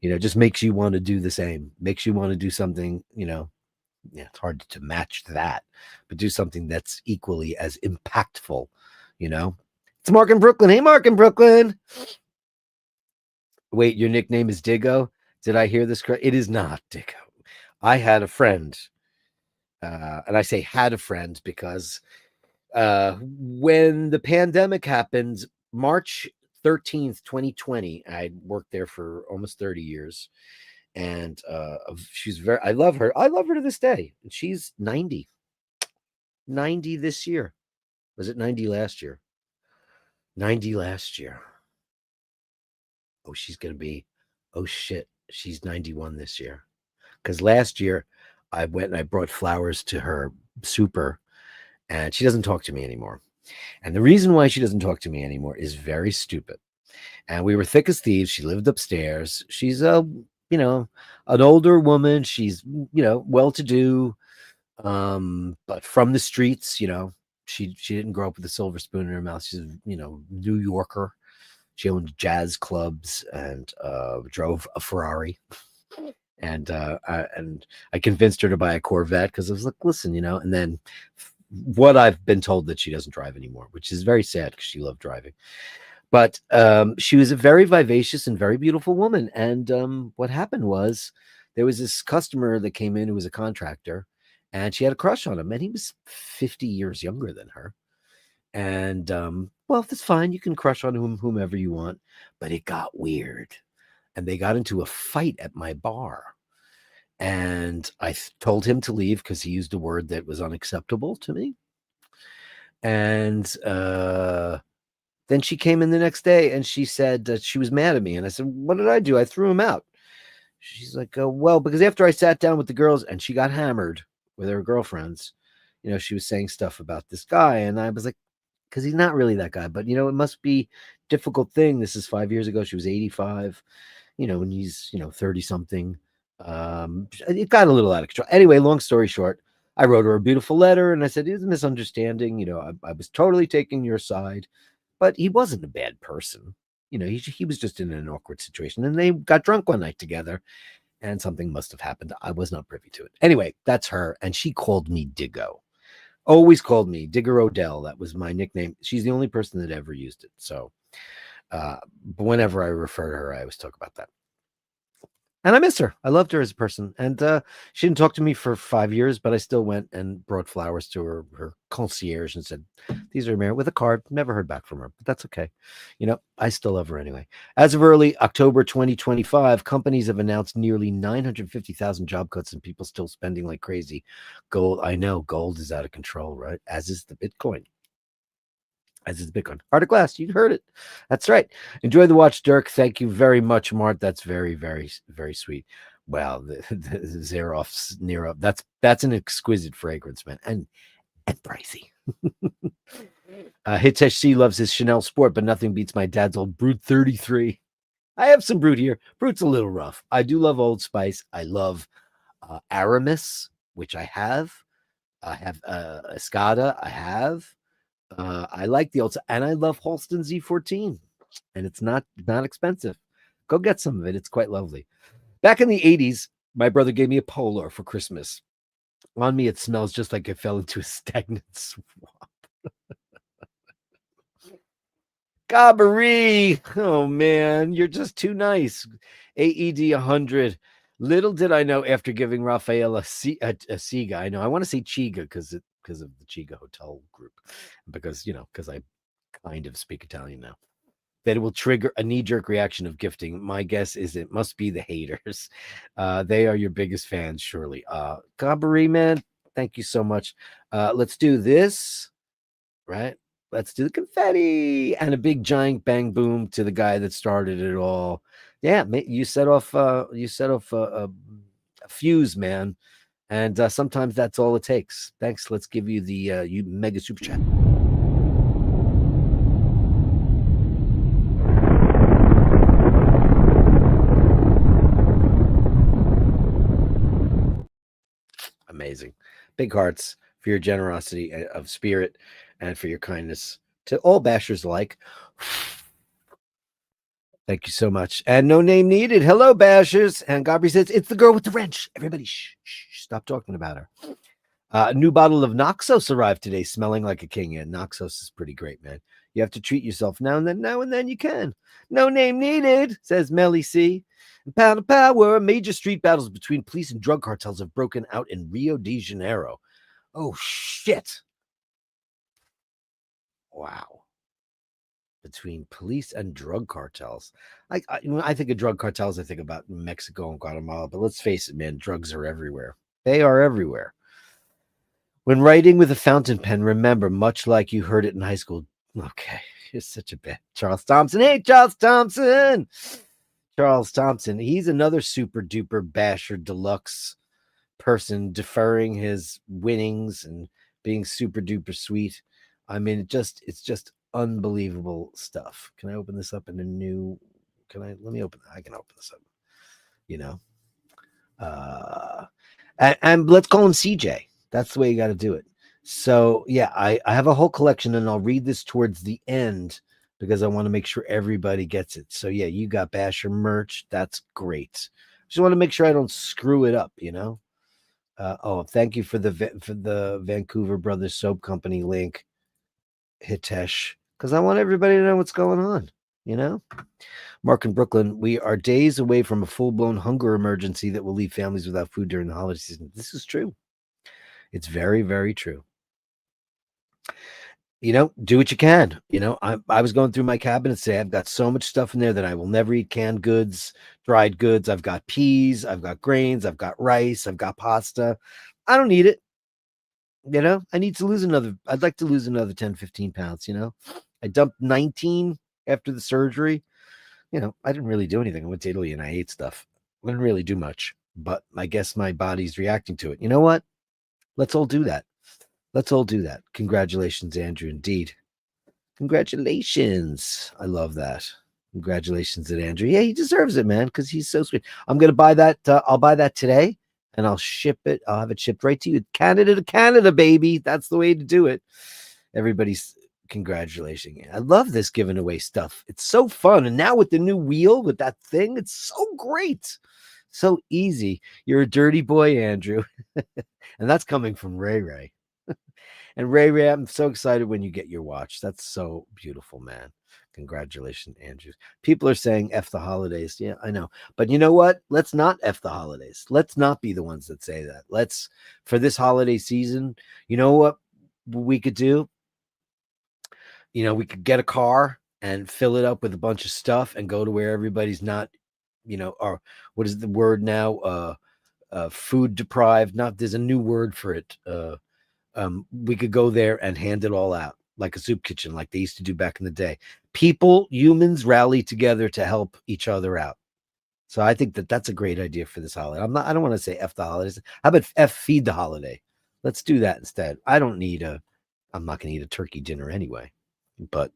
just makes you want to do the same, makes you want to do something, it's hard to match that, but do something that's equally as impactful. It's Mark in Brooklyn. Hey, Mark in Brooklyn. Wait, your nickname is Diggo? Did I hear this correct? It is not Diggo. I had a friend, and I say had a friend because when the pandemic happened, March 13th, 2020, I worked there for almost 30 years. And she's very, I love her. I love her to this day. She's 90 this year. Was it 90 last year? 90 last year. Oh, she's going to be, oh shit, she's 91 this year. Because last year I went and I brought flowers to her super, and she doesn't talk to me anymore. And the reason why she doesn't talk to me anymore is very stupid. And we were thick as thieves. She lived upstairs. She's an older woman. She's, well to do, but from the streets. She didn't grow up with a silver spoon in her mouth. She's, New Yorker. She owned jazz clubs and drove a Ferrari. And I convinced her to buy a Corvette because I was like, listen, and then what I've been told that she doesn't drive anymore, which is very sad because she loved driving. But she was a very vivacious and very beautiful woman. And what happened was there was this customer that came in who was a contractor, and she had a crush on him, and he was 50 years younger than her. And well, that's fine. You can crush on whomever you want. But it got weird. And they got into a fight at my bar. And I told him to leave because he used a word that was unacceptable to me. And then she came in the next day and she said that she was mad at me. And I said, what did I do? I threw him out. She's like, well, because after I sat down with the girls and she got hammered with her girlfriends, she was saying stuff about this guy. And I was like, because he's not really that guy, but it must be a difficult thing. This is 5 years ago. She was 85, and he's, 30 something. It got a little out of control. Anyway, long story short, I wrote her a beautiful letter and I said, it was a misunderstanding. I was totally taking your side, but he wasn't a bad person. He was just in an awkward situation, and they got drunk one night together and something must have happened. I was not privy to it. Anyway, that's her. And she called me Diggo. Always called me Digger Odell. That was my nickname. She's the only person that ever used it. So but whenever I refer to her, I always talk about that. And I miss her. I loved her as a person. And she didn't talk to me for 5 years, but I still went and brought flowers to her concierge and said, these are married with a card. Never heard back from her, but that's okay. I still love her anyway. As of early October 2025, companies have announced nearly 950,000 job cuts and people still spending like crazy. Gold, I know, gold is out of control, right? As is the Bitcoin. Heart of glass. You heard it. That's right. Enjoy the watch, Dirk. Thank you very much, Mart. That's very, very, very sweet. Wow, the Zeroff's Nero. That's an exquisite fragrance, man, and pricey. Hitesh C loves his Chanel Sport, but nothing beats my dad's old Brut 33. I have some Brut here. Brut's a little rough. I do love Old Spice. I love Aramis, which I have. I have Escada. I have. I like the old, and I love Halston Z14, and it's not expensive. Go get some of it. It's quite lovely. Back in the 80s, my brother gave me a Polar for Christmas. On me, it smells just like I fell into a stagnant swamp. Gabbery. Oh, man, you're just too nice. AED 100. Little did I know after giving Raphael a Siga. I know I want to say Chiga because of the Chiga Hotel group, because I kind of speak Italian now, that it will trigger a knee-jerk reaction of gifting. My guess is it must be the haters. They are your biggest fans, surely. Gabbery, man, thank you so much. Let's do this, right? Let's do the confetti and a big giant bang boom to the guy that started it all. Yeah, you set off a fuse, man. And sometimes that's all it takes. Thanks. Let's give you the you mega super chat. Amazing. Big hearts for your generosity of spirit and for your kindness to all bashers alike. Thank you so much. And no name needed. Hello, bashers. And Gabri says, it's the girl with the wrench. Everybody, shh, stop talking about her. A new bottle of Noxos arrived today, smelling like a king. Yeah, Noxos is pretty great, man. You have to treat yourself now and then. Now and then you can. No name needed, says Melly C. Pound of power. Major street battles between police and drug cartels have broken out in Rio de Janeiro. Oh, shit. Wow. Between police and drug cartels. When I think of drug cartels, I think about Mexico and Guatemala, but let's face it, man, drugs are everywhere. They are everywhere. When writing with a fountain pen, remember, much like you heard it in high school. Okay, you're such a bad Charles Thompson. Hey, Charles Thompson. Charles Thompson. He's another super duper basher deluxe person deferring his winnings and being super duper sweet. I mean, it's just unbelievable stuff. Can I open this up in a new? Let me open. I can open this up. You know, and let's call him CJ. That's the way you got to do it. So yeah, I have a whole collection, and I'll read this towards the end because I want to make sure everybody gets it. So yeah, you got Basher merch. That's great. Just want to make sure I don't screw it up. Thank you for the Vancouver Brothers Soap Company link, Hitesh, because I want everybody to know what's going on. Mark in Brooklyn, we are days away from a full-blown hunger emergency that will leave families without food during the holiday season. This is true. It's very, very true. Do what you can. I was going through my cabinet today. I've got so much stuff in there that I will never eat: canned goods, dried goods. I've got peas, I've got grains, I've got rice, I've got pasta. I don't need it. I'd like to lose another 10, 15 pounds. I dumped 19 after the surgery. I didn't really do anything. I went to Italy and I ate stuff. I didn't really do much, but I guess my body's reacting to it. You know what? Let's all do that. Congratulations, Andrew. Indeed. Congratulations. I love that. Congratulations to Andrew. Yeah, he deserves it, man, because he's so sweet. I'm going to buy that. I'll buy that today and I'll ship it. I'll have it shipped right to you. Canada to Canada, baby. That's the way to do it. Everybody's congratulating. I love this giving away stuff. It's so fun. And now with the new wheel, with that thing, it's so great. So easy. You're a dirty boy, Andrew. And that's coming from Ray Ray. And Ray, I'm so excited when you get your watch. That's so beautiful, man. Congratulations, Andrew. People are saying F the holidays. Yeah, I know. But you know what? Let's not F the holidays. Let's not be the ones that say that. For this holiday season, you know what we could do? We could get a car and fill it up with a bunch of stuff and go to where everybody's not, or what is the word now? Food deprived. There's a new word for it. We could go there and hand it all out like a soup kitchen, like they used to do back in the day. Humans rally together to help each other out. So I think that's a great idea for this holiday. I don't want to say F the holidays. How about F feed the holiday? Let's do that instead. I'm not going to eat a turkey dinner anyway, but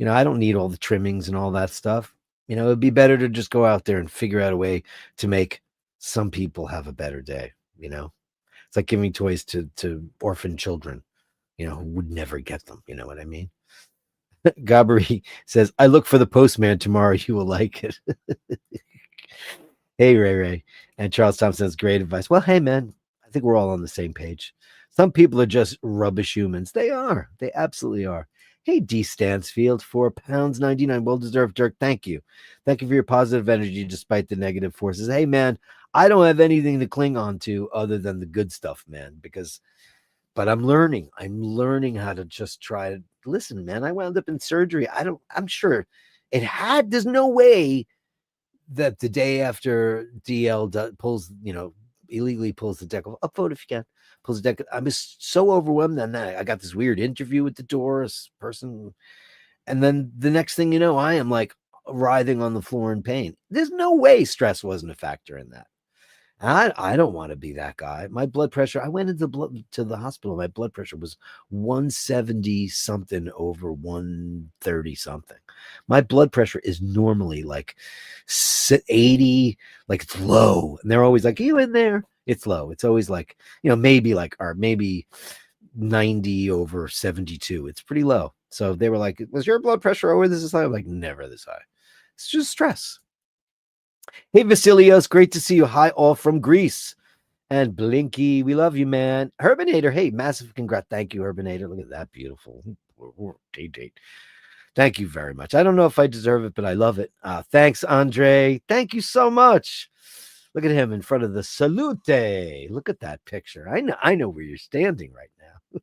I don't need all the trimmings and all that stuff. It'd be better to just go out there and figure out a way to make some people have a better day. It's like giving toys to orphan children, who would never get them. You know what I mean? Gabri says, I look for the postman tomorrow. You will like it. Hey, Ray. And Charles Thompson says, great advice. Well, hey, man, I think we're all on the same page. Some people are just rubbish humans. They are. They absolutely are. Hey, D. Stansfield, £4.99. Well-deserved, Dirk. Thank you. Thank you for your positive energy despite the negative forces. Hey, man, I don't have anything to cling on to other than the good stuff, man, but I'm learning. I'm learning how to just try to listen, man. I wound up in surgery. I'm sure there's no way that the day after DL illegally pulls the deck. Upvote if you can. Pulls the deck. I'm just so overwhelmed. And then I got this weird interview with the Doris person. And then the next thing you know, I am like writhing on the floor in pain. There's no way stress wasn't a factor in that. I don't want to be that guy. My blood pressure, I went to the hospital. My blood pressure was 170 something over 130 something. My blood pressure is normally like 80, like it's low. And they're always like, are you in there? It's low. It's always like, maybe 90 over 72. It's pretty low. So they were like, was your blood pressure over this high? I'm like, never this high. It's just stress. Hey, Vasilios, great to see you. Hi, all from Greece. And Blinky, we love you, man. Herbinator, hey, massive congrats. Thank you, Herbinator. Look at that beautiful date. Thank you very much. I don't know if I deserve it, but I love it. Thanks, Andre. Thank you so much. Look at him in front of the salute. Look at that picture. I know where you're standing right now.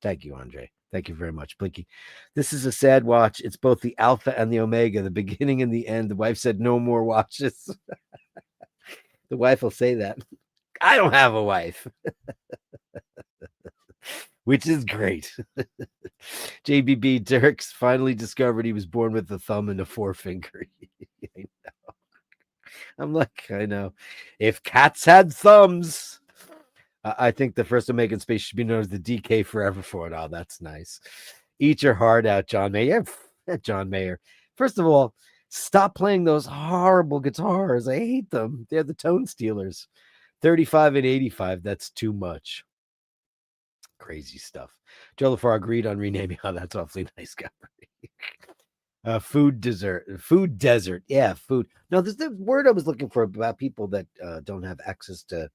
Thank you, Andre. Thank you very much, Blinky. This is a sad watch. It's both the alpha and the omega, the beginning and the end. The wife said no more watches. The wife will say that. I don't have a wife. Which is great. JBB Dirks finally discovered he was born with a thumb and a forefinger. I know. I'm like, I know. If cats had thumbs, I think the first Omega space should be known as the DK Forever for it. Oh, that's nice. Eat your heart out, John Mayer. John Mayer. First of all, stop playing those horrible guitars. I hate them. They're the tone stealers. 35 and 85. That's too much. Crazy stuff. Joe LaFar agreed on renaming. Oh, that's awfully nice, guy. Food desert. Yeah, food. No, there's the word I was looking for about people that don't have access to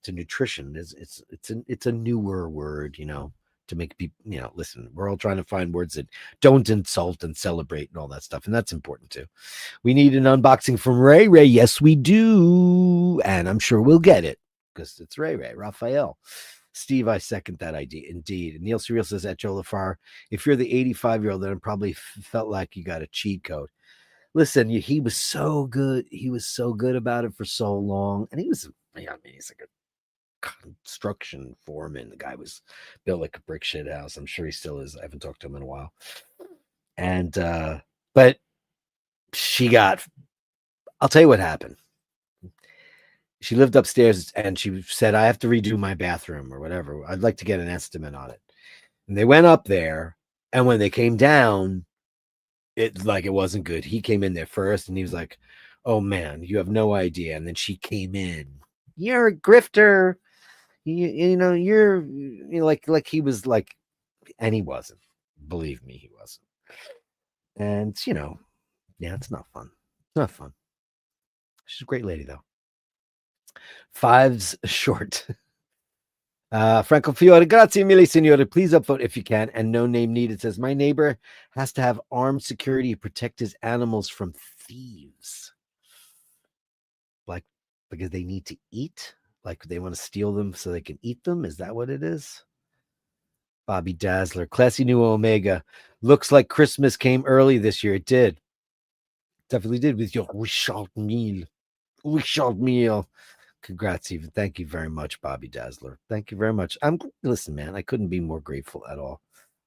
nutrition. It's a newer word, to make people, listen. We're all trying to find words that don't insult and celebrate and all that stuff, and that's important too. We need an unboxing from Ray Ray. Yes, we do, and I'm sure we'll get it because it's Ray Ray Raphael. Steve, I second that idea. Indeed. And Neil Surreal says at Joe LaFar, if you're the 85-year-old, then it probably felt like you got a cheat code. Listen, he was so good. He was so good about it for so long. And he's like a construction foreman. The guy was built like a brick shit house. I'm sure he still is. I haven't talked to him in a while. And, but I'll tell you what happened. She lived upstairs and she said, I have to redo my bathroom or whatever. I'd like to get an estimate on it. And they went up there. And when they came down, it wasn't good. He came in there first and he was like, oh man, you have no idea. And then she came in. You're a grifter. You're like he was like, and he wasn't. Believe me, he wasn't. And yeah, it's not fun. It's not fun. She's a great lady though. 5's short. Franco Fiore, grazie mille, signore. Please upvote if you can. And no name needed. Says, my neighbor has to have armed security to protect his animals from thieves. Like, because they need to eat? Like, they want to steal them so they can eat them? Is that what it is? Bobby Dazzler, classy new Omega. Looks like Christmas came early this year. It did. Definitely did with your Richard meal. Richard meal. Congrats, even. Thank you very much, Bobby Dazzler. Thank you very much. Listen, man, I couldn't be more grateful at all.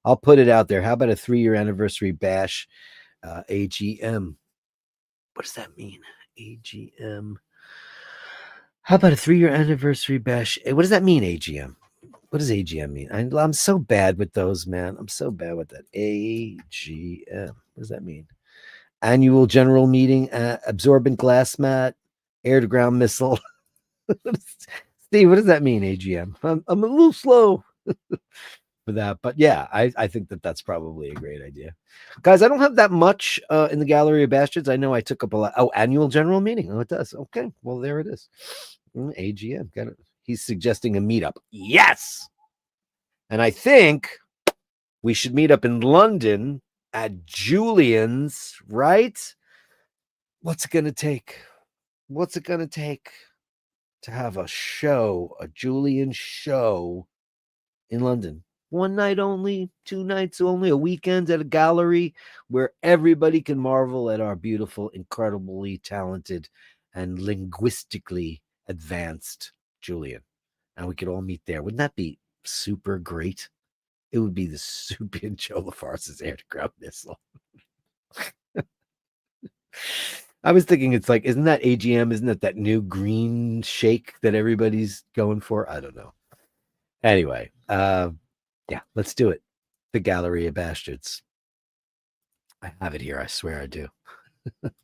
I'll put it out there. How about a 3-year anniversary bash AGM? What does that mean? AGM. How about a 3-year anniversary bash? What does that mean, AGM? What does AGM mean? I'm so bad with those, man. I'm so bad with that. AGM. What does that mean? Annual general meeting, absorbent glass mat, air-to-ground missile. Steve, what does that mean, AGM? I'm a little slow for that, but yeah, I think that's probably a great idea. Guys, I don't have that much in the Gallery of Bastards. I know I took up a lot. Oh, annual general meeting. Oh, it does. Okay, well, there it is. AGM. Got it. He's suggesting a meetup. Yes! And I think we should meet up in London at Julian's, right? What's it going to take? What's it going to take to have a show, a Julian show in London? 1 night only, 2 nights only, a weekend at a gallery where everybody can marvel at our beautiful, incredibly talented, and linguistically advanced Julian. And we could all meet there. Wouldn't that be super great? It would be the super Joe LaFarce's air-to-ground missile. I was thinking it's like, isn't that AGM? Isn't that new green shake that everybody's going for? I don't know. Anyway, yeah, let's do it. The Gallery of Bastards. I have it here. I swear I do. The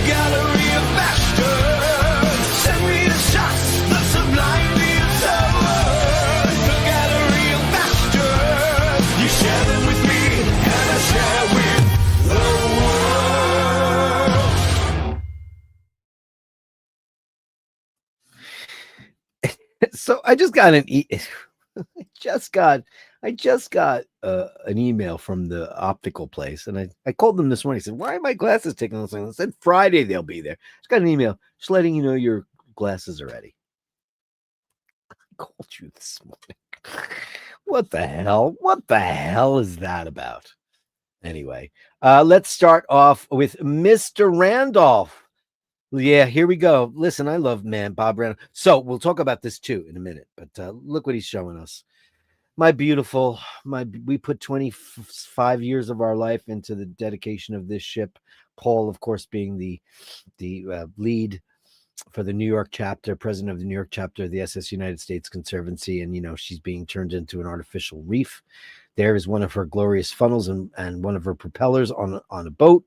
Gallery of Bastards. Send me the shots. The sublime the Gallery of Bastards. You share them with me, and I share with the world. So I just got I just got an email from the optical place, and I called them this morning. I said, "Why are my glasses taking this long?" I said, "Friday they'll be there." Just got an email just letting you know your glasses are ready. I called you this morning. What the hell? What the hell is that about? Anyway, let's start off with Mr. Randolph. Yeah, here we go. Listen, I love man Bob Randolph. So we'll talk about this too in a minute. But look what he's showing us. My beautiful, we put 25 years of our life into the dedication of this ship. Paul, of course, being the lead for the New York chapter, president of the New York chapter of the SS United States Conservancy, and she's being turned into an artificial reef. There is one of her glorious funnels and one of her propellers on a boat,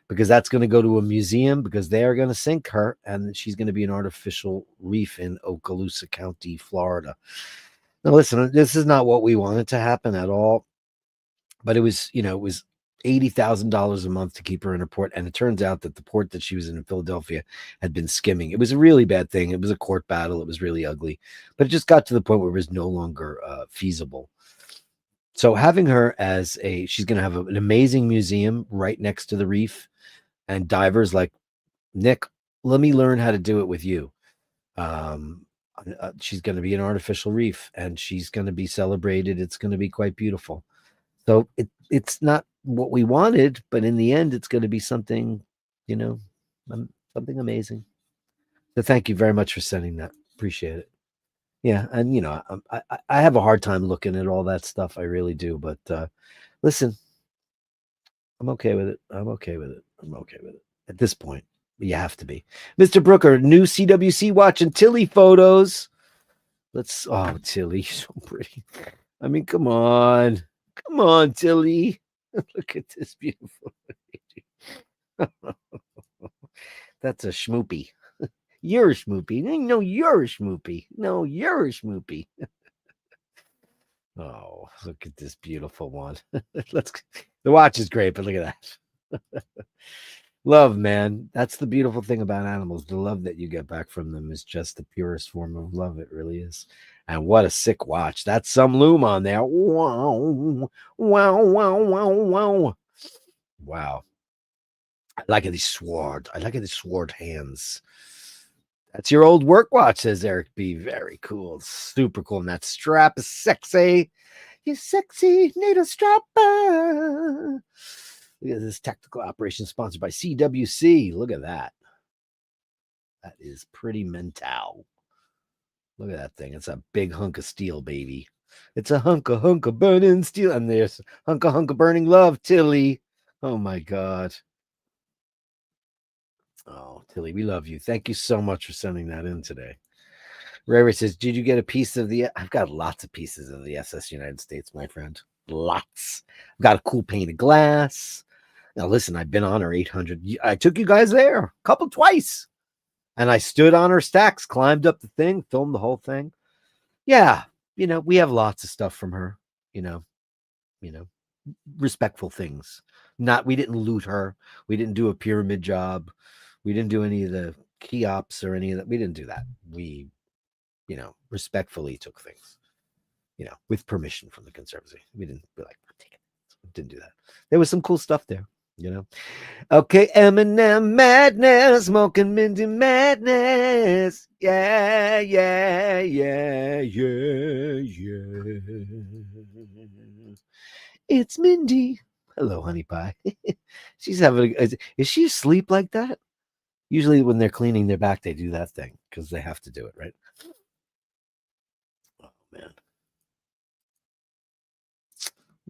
because that's going to go to a museum, because they are going to sink her, and she's going to be an artificial reef in Okaloosa County, Florida. Now, listen, this is not what we wanted to happen at all, but it was $80,000 a month to keep her in a port, and it turns out that the port that she was in Philadelphia had been skimming. It was a really bad thing. It was a court battle. It was really ugly, but it just got to the point where it was no longer feasible. So having her she's going to have an amazing museum right next to the reef, and divers like Nick, let me learn how to do it with you. She's going to be an artificial reef, and she's going to be celebrated. It's going to be quite beautiful. So it's not what we wanted, but in the end, it's going to be something, you know, something amazing. So thank you very much for sending that. Appreciate it. Yeah, and I have a hard time looking at all that stuff. I really do. But listen, I'm okay with it. I'm okay with it. I'm okay with it at this point. You have to be. Mr. Brooker, new CWC watch and Tilly photos. Oh, Tilly, so pretty. I mean, come on. Come on, Tilly. Look at this beautiful lady. That's a schmoopy. You're a schmoopy. No, you're a schmoopy. No, you're a schmoopy. Oh, look at this beautiful one. The watch is great, but look at that. Love, man. That's the beautiful thing about animals. The love that you get back from them is just the purest form of love. It really is. And what a sick watch. That's some loom on there. Wow. Wow, wow, wow, wow. Wow. I like these sword. I like these sword hands. That's your old work watch, says Eric B. Very cool. Super cool. And that strap is sexy. You sexy needle strapper. Look at this tactical operation sponsored by CWC. Look at that. That is pretty mental. Look at that thing. It's a big hunk of steel, baby. It's a hunk of burning steel. And there's hunk of burning love, Tilly. Oh my God. Oh, Tilly, we love you. Thank you so much for sending that in today. Ray says, did you get a piece of I've got lots of pieces of the SS United States, my friend. Lots. I've got a cool painted glass. Now, listen, I've been on her 800. I took you guys there twice. And I stood on her stacks, climbed up the thing, filmed the whole thing. Yeah, we have lots of stuff from her, you know, respectful things. We didn't loot her. We didn't do a pyramid job. We didn't do any of the Cheops or any of that. We didn't do that. We, respectfully took things, with permission from the Conservancy. We didn't be like, take it. Didn't do that. There was some cool stuff there, Okay, Eminem madness, smoking Mindy madness. Yeah, yeah, yeah, yeah, yeah. It's Mindy. Hello, honey pie. She's having. Is she asleep like that? Usually, when they're cleaning their back, they do that thing because they have to do it, right? Oh man.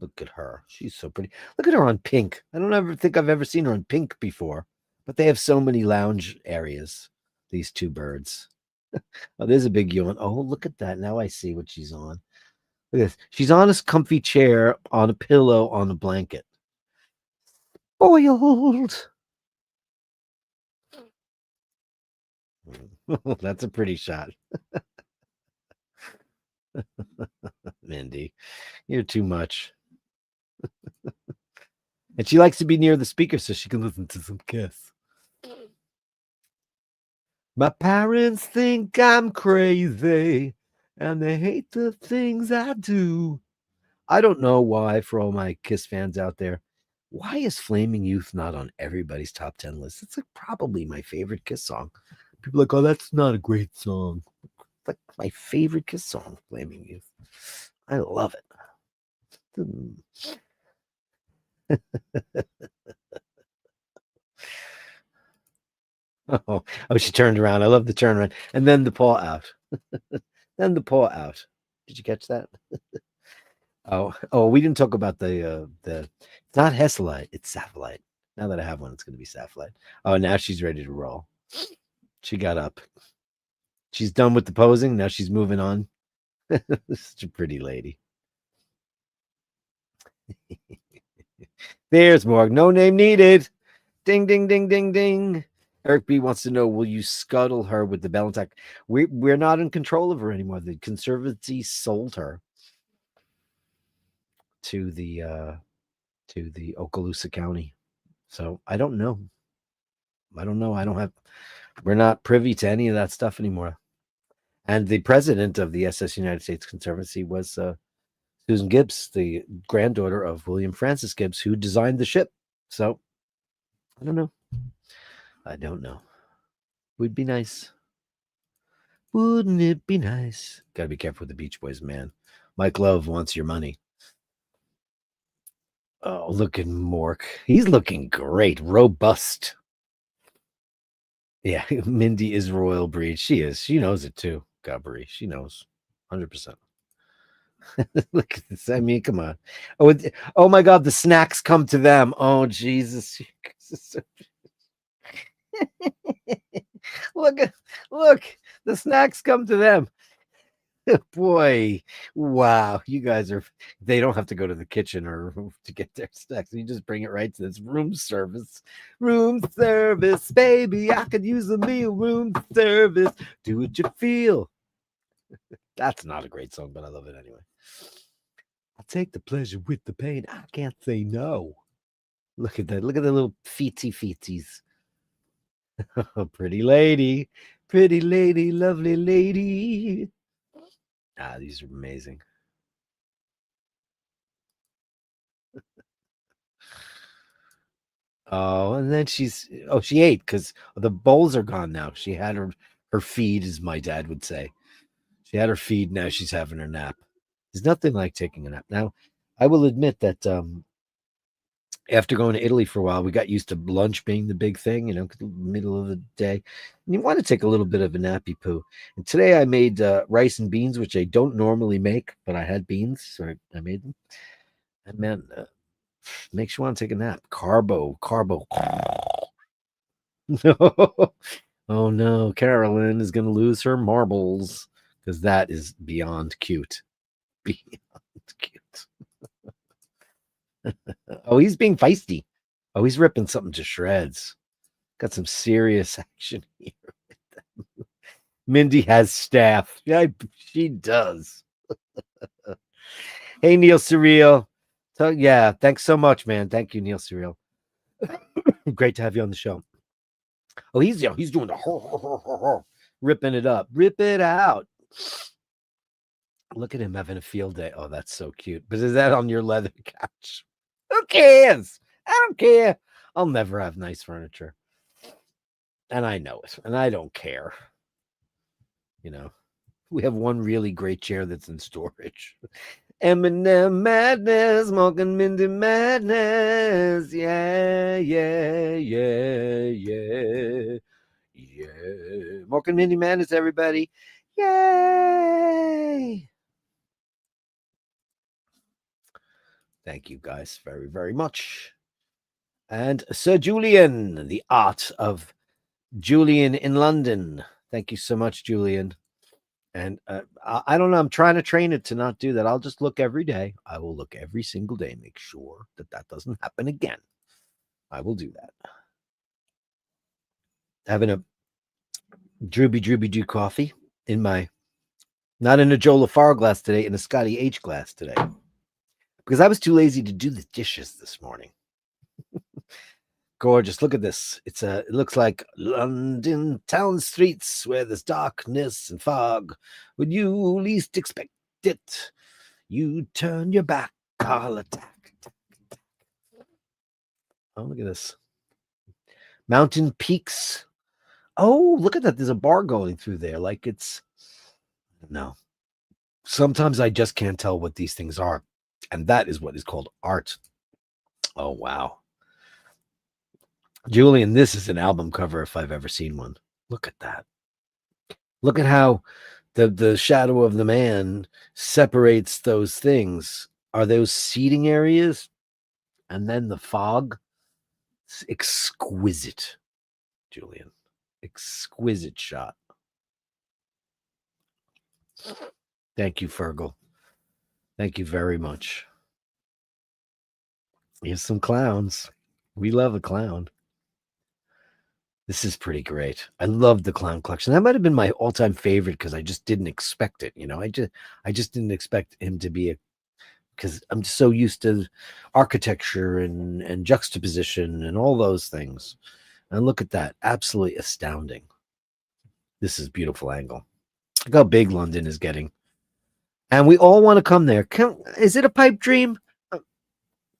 Look at her. She's so pretty. Look at her on pink. I don't ever think I've ever seen her on pink before, but they have so many lounge areas, these two birds. Oh, there's a big yawn. Oh, look at that. Now I see what she's on. Look at this. She's on a comfy chair on a pillow on a blanket. Boiled. That's a pretty shot. Mindy, you're too much. And she likes to be near the speaker so she can listen to some Kiss. My parents think I'm crazy, and they hate the things I do. I don't know why, for all my Kiss fans out there, why is Flaming Youth not on everybody's top 10 list? It's like probably my favorite Kiss song. People are like, oh, that's not a great song. It's like my favorite Kiss song, Flaming Youth. I love it. Oh, she turned around. I love the turnaround. And then the paw out. Then the paw out. Did you catch that? Oh, we didn't talk about the it's not Hesselite, it's Sapphire. Now that I have one, it's gonna be Sapphire. Oh, now she's ready to roll. She got up. She's done with the posing. Now she's moving on. Such a pretty lady. There's more. No name needed. Ding, ding, ding, ding, ding. Eric B wants to know: will you scuttle her with the bell attack? We're not in control of her anymore. The Conservancy sold her to the Okaloosa County. So I don't know. I don't know. I don't have. We're not privy to any of that stuff anymore. And the president of the SS United States Conservancy was Susan Gibbs, the granddaughter of William Francis Gibbs, who designed the ship. So I don't know. I don't know. Would be nice. Wouldn't it be nice? Gotta be careful with the Beach Boys, man. Mike Love wants your money. Oh, look at Mork. He's looking great. Robust. Yeah, Mindy is royal breed. She is. She knows it too. Gabri. She knows. 100%. Look at this. I mean, come on. Oh my God, the snacks come to them. Oh, Jesus. look, look, the snacks come to them. Boy, wow, you guys are, they don't have to go to the kitchen or to get their snacks. You just bring it right to this room service. Room service, baby. I could use a meal. Room service. Do what you feel. That's not a great song, but I love it anyway. I'll take the pleasure with the pain. I can't say no. Look at that. Look at the little feetsies. Pretty lady. Pretty lady. Lovely lady. Ah, these are amazing. Oh, and then she ate because the bowls are gone now. She had her feed, as my dad would say. She had her feed. Now she's having her nap. There's nothing like taking a nap. Now, I will admit that after going to Italy for a while, we got used to lunch being the big thing, middle of the day. And you want to take a little bit of a nappy poo. And today I made rice and beans, which I don't normally make, but I had beans, so I made them. And man, makes you want to take a nap. Carbo. No. Oh no, Carolyn is going to lose her marbles because that is beyond cute. Beyond cute. Oh, he's being feisty. Oh, he's ripping something to shreds. Got some serious action here. Mindy has staff. Yeah, she does. Hey, Neil Surreal. So, yeah, thanks so much, man. Thank you, Neil Surreal. Great to have you on the show. Oh, he's doing the ripping it up. Rip it out. Look at him having a field day. Oh, that's so cute. But is that on your leather couch? Who cares? I don't care. I'll never have nice furniture. And I know it. And I don't care. We have one really great chair that's in storage. Eminem madness, Morgan Mindy madness. Yeah. Morgan Mindy madness, everybody. Yay. Thank you guys very, very much. And Sir Julian, the art of Julian in London. Thank you so much, Julian. And I don't know. I'm trying to train it to not do that. I'll just look every day. I will look every single day. Make sure that doesn't happen again. I will do that. Having a drooby doo coffee in my, not in a Joe LaFar glass today, in a Scotty H glass today. Because I was too lazy to do the dishes this morning. Gorgeous. Look at this. It looks like London town streets where there's darkness and fog. When you least expect it, you turn your back. I'll attack. Oh, look at this. Mountain peaks. Oh, look at that. There's a bar going through there. Like it's no. Sometimes I just can't tell what these things are. And that is what is called art. Oh, wow. Julian, this is an album cover if I've ever seen one. Look at that. Look at how the shadow of the man separates those things. Are those seating areas? And then the fog. It's exquisite, Julian. Exquisite shot. Thank you, Fergal. Thank you very much. Here's some clowns. We love a clown. This is pretty great. I love the clown collection. That might have been my all-time favorite because I just didn't expect it. You know, I just didn't expect him to be because I'm so used to architecture and juxtaposition and all those things. And look at that. Absolutely astounding. This is beautiful angle. Look how big London is getting. And we all want to come there. Is it a pipe dream?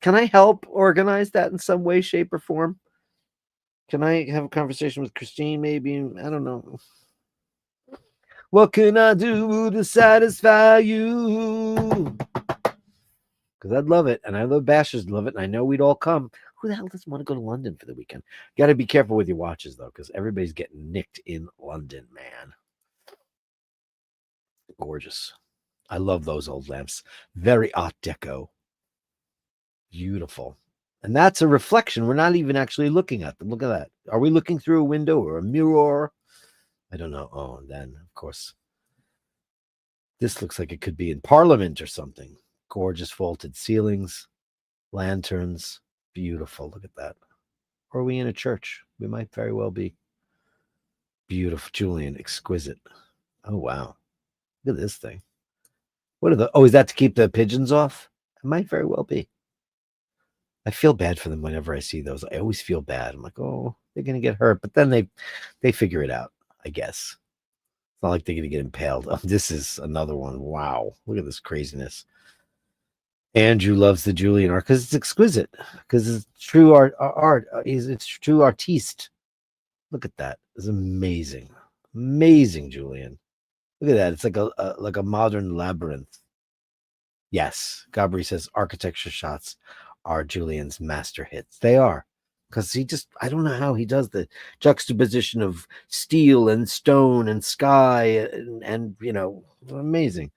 Can I help organize that in some way, shape, or form? Can I have a conversation with Christine? Maybe. I don't know. What can I do to satisfy you? Because I'd love it. And I love Bashers love it. And I know we'd all come. Who the hell doesn't want to go to London for the weekend? Got to be careful with your watches, though, because everybody's getting nicked in London, man. Gorgeous. I love those old lamps. Very Art Deco. Beautiful. And that's a reflection. We're not even actually looking at them. Look at that. Are we looking through a window or a mirror? I don't know. Oh, and then, of course, this looks like it could be in Parliament or something. Gorgeous vaulted ceilings, lanterns. Beautiful. Look at that. Or are we in a church? We might very well be. Beautiful. Julian, exquisite. Oh, wow. Look at this thing. What are the... Oh, is that to keep the pigeons off? It might very well be. I feel bad for them whenever I see those. I always feel bad. I'm like, oh, they're going to get hurt. But then they figure it out, I guess. It's not like they're going to get impaled. Oh, this is another one. Wow. Look at this craziness. Andrew loves the Julian art because it's exquisite. Because it's true art. It's true artiste. Look at that. It's amazing. Amazing, Julian. Look at that. It's like a modern labyrinth. Yes. Gabri says architecture shots are Julian's master hits. They are. Because I don't know how he does the juxtaposition of steel and stone and sky and amazing.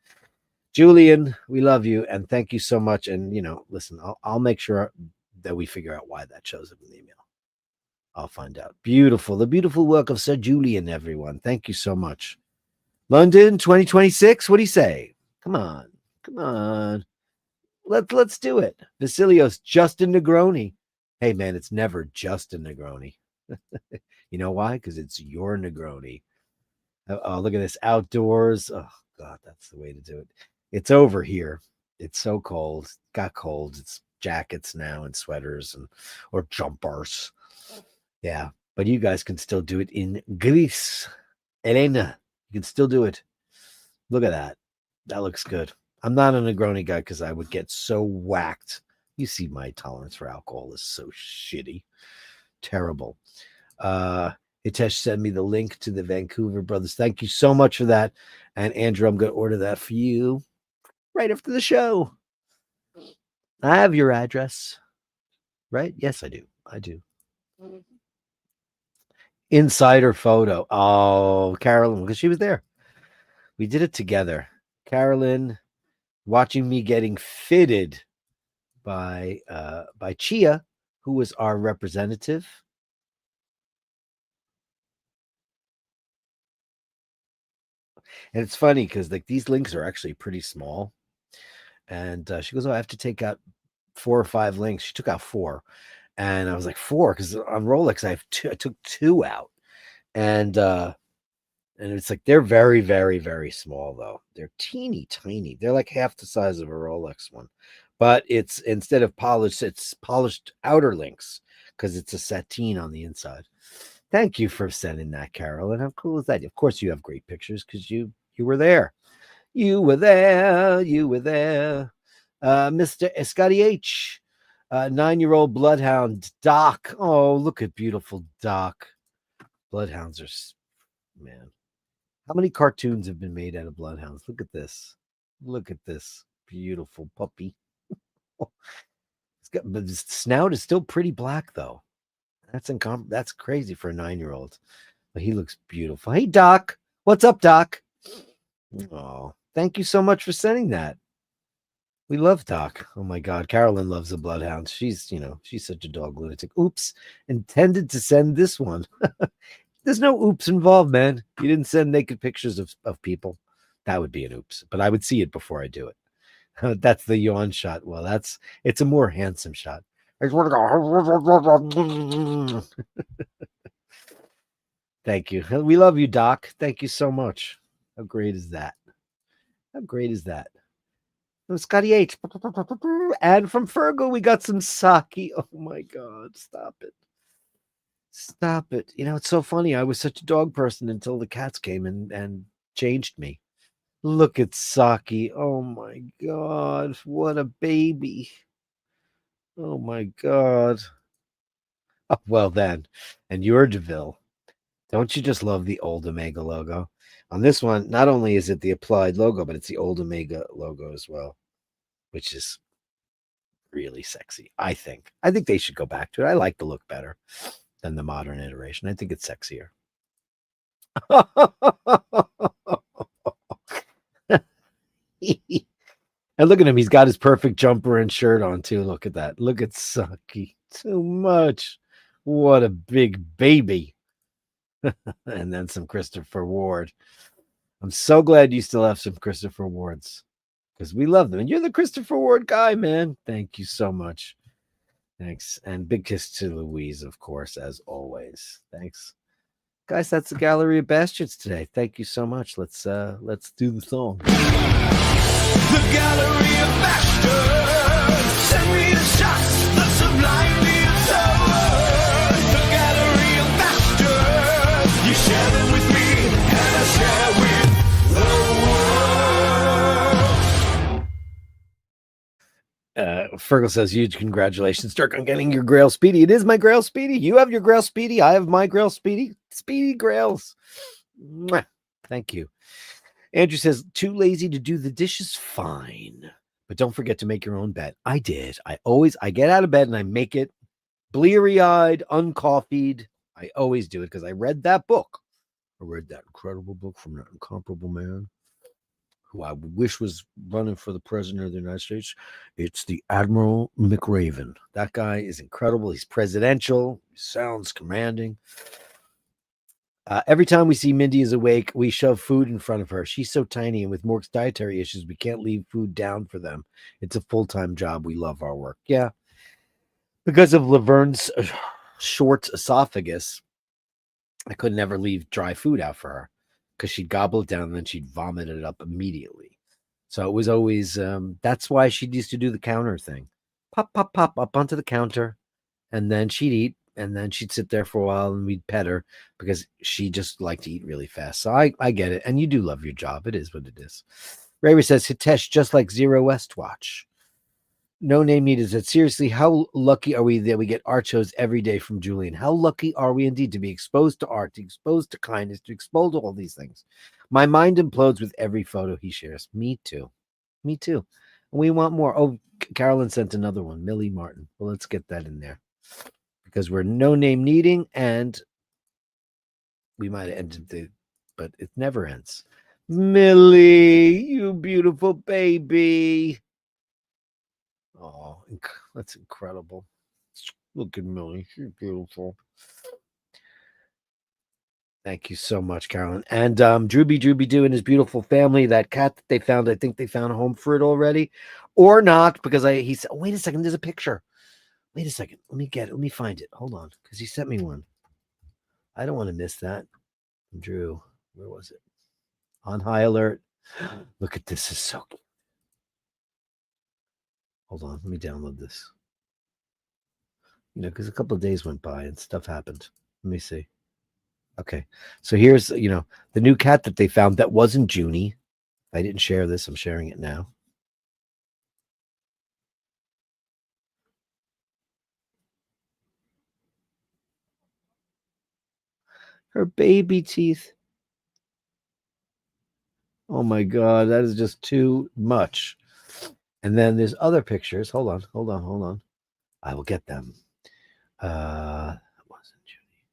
Julian, we love you and thank you so much. And, listen, I'll make sure that we figure out why that shows up in the email. I'll find out. Beautiful. The beautiful work of Sir Julian, everyone. Thank you so much. London 2026. What do you say? Come on. Come on. Let's do it. Vasilios, Justin Negroni. Hey, man, it's never Justin Negroni. You know why? Because it's your Negroni. Oh, look at this. Outdoors. Oh, God, that's the way to do it. It's over here. It's so cold. Got cold. It's jackets now and sweaters or jumpers. Yeah, but you guys can still do it in Greece. Elena, you can still do it. Look at that. That looks good. I'm not a Negroni guy because I would get so whacked. You see my tolerance for alcohol is so shitty. Terrible. Hitesh sent me the link to the Vancouver Brothers. Thank you so much for that. And Andrew, I'm going to order that for you right after the show. I have your address, right? Yes, I do. I do. Insider photo. Oh, Carolyn, because she was there. We did it together. Carolyn watching me getting fitted by Chia, who was our representative. And it's funny because these links are actually pretty small. And she goes, "Oh, I have to take out 4 or 5 links." She took out 4. And I was like, 4, because on Rolex I have 2. I took 2 out. And it's like they're very, very, very small, though. They're teeny tiny. They're like half the size of a Rolex one. But it's instead of polished, it's polished outer links because it's a sateen on the inside. Thank you for sending that, Carol. And how cool is that? Of course, you have great pictures because you were there. You were there. You were there. Mr. Scotty H, 9-year-old bloodhound Doc. Oh, look at beautiful Doc. Bloodhounds are, man. How many cartoons have been made out of bloodhounds? Look at this. Look at this beautiful puppy. But the snout is still pretty black though. That's crazy for a 9-year-old. But he looks beautiful. Hey Doc, what's up, Doc? Oh, thank you so much for sending that. We love Doc. Oh my God, Carolyn loves the bloodhound. She's such a dog lunatic. Oops, intended to send this one. There's no oops involved, man. You didn't send naked pictures of people. That would be an oops, but I would see it before I do it. That's the yawn shot. Well, it's a more handsome shot. I just want to go. Thank you. We love you, Doc. Thank you so much. How great is that? How great is that? Scotty H. And from Fergal, we got some sake. Oh my God. Stop it. Stop it. It's so funny. I was such a dog person until the cats came and changed me. Look at Saki. Oh my God. What a baby. Oh my God. Oh, well then. And you're DeVille. Don't you just love the old Omega logo? On this one, not only is it the applied logo, but it's the old Omega logo as well, which is really sexy, I think. I think they should go back to it. I like the look better than the modern iteration. I think it's sexier. And look at him. He's got his perfect jumper and shirt on, too. Look at that. Look at Saki. Too much. What a big baby. And then some Christopher Ward. I'm so glad you still have some Christopher Wards because we love them. And you're the Christopher Ward guy, man. Thank you so much. Thanks. And big kiss to Louise, of course, as always. Thanks. Guys, that's the Gallery of Bastards today. Thank you so much. Let's do the song. The Gallery of Bastards. Send me the shots, the sublime me the Gallery of Bastards. You share them with me, and I share with the world. Fergal says, huge congratulations, Dirk, on getting your Grail Speedy. It is my Grail Speedy. You have your Grail Speedy. I have my Grail Speedy. Speedy Grails. Mwah. Thank you. Andrew says, too lazy to do the dishes? Fine. But don't forget to make your own bed. I did. I get out of bed and I make it bleary-eyed, uncoffeed. I always do it because I read that book. I read that incredible book from that incomparable man who I wish was running for the president of the United States. It's the Admiral McRaven. That guy is incredible. He's presidential. He sounds commanding. Every time we see Mindy is awake, we shove food in front of her. She's so tiny, and with Mork's dietary issues, we can't leave food down for them. It's a full-time job. We love our work. Yeah. Because of Laverne's short esophagus, I could never leave dry food out for her because she'd gobble it down and then she'd vomit it up immediately. So it was always, that's why she used to do the counter thing. Pop, pop, pop up onto the counter, and then she'd eat. And then she'd sit there for a while and we'd pet her because she just liked to eat really fast. So I get it. And you do love your job. It is what it is. Ray says, Hitesh, just like Zero West Watch. No name needed. Said, seriously, how lucky are we that we get art shows every day from Julian? How lucky are we indeed to be exposed to art, to exposed to kindness, to exposed to all these things? My mind implodes with every photo he shares. Me too. Me too. We want more. Oh, Carolyn sent another one. Millie Martin. Well, let's get that in there. Because we're no name needing, and we might have ended but it never ends. Millie, you beautiful baby. Oh, that's incredible. Look at Millie. She's beautiful. Thank you so much, Carolyn. And Drooby Doo and his beautiful family, that cat that they found, I think they found a home for it already. Or not, because he said, oh, wait a second, there's a picture. Wait a second. Let me get it. Let me find it. Hold on. Because he sent me one. I don't want to miss that. Drew, where was it? On high alert. Look at this. It's so cute. Hold on. Let me download this. because a couple of days went by and stuff happened. Let me see. Okay. So here's, the new cat that they found that wasn't Junie. I didn't share this. I'm sharing it now. Her baby teeth. Oh my God, that is just too much. And then there's other pictures. Hold on. I will get them. It wasn't Junie.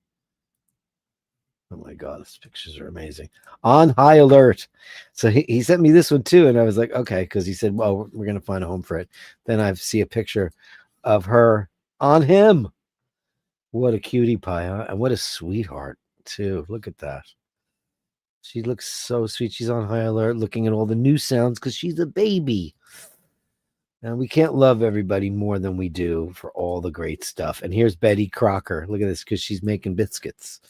Oh my God, these pictures are amazing. On high alert. So he sent me this one too. And I was like, okay, because he said, well, we're going to find a home for it. Then I see a picture of her on him. What a cutie pie, huh? And what a sweetheart, too. Look at that. She looks so sweet. She's on high alert looking at all the new sounds because she's a baby. And we can't love everybody more than we do for all the great stuff. And here's Betty Crocker. Look at this, because she's making biscuits,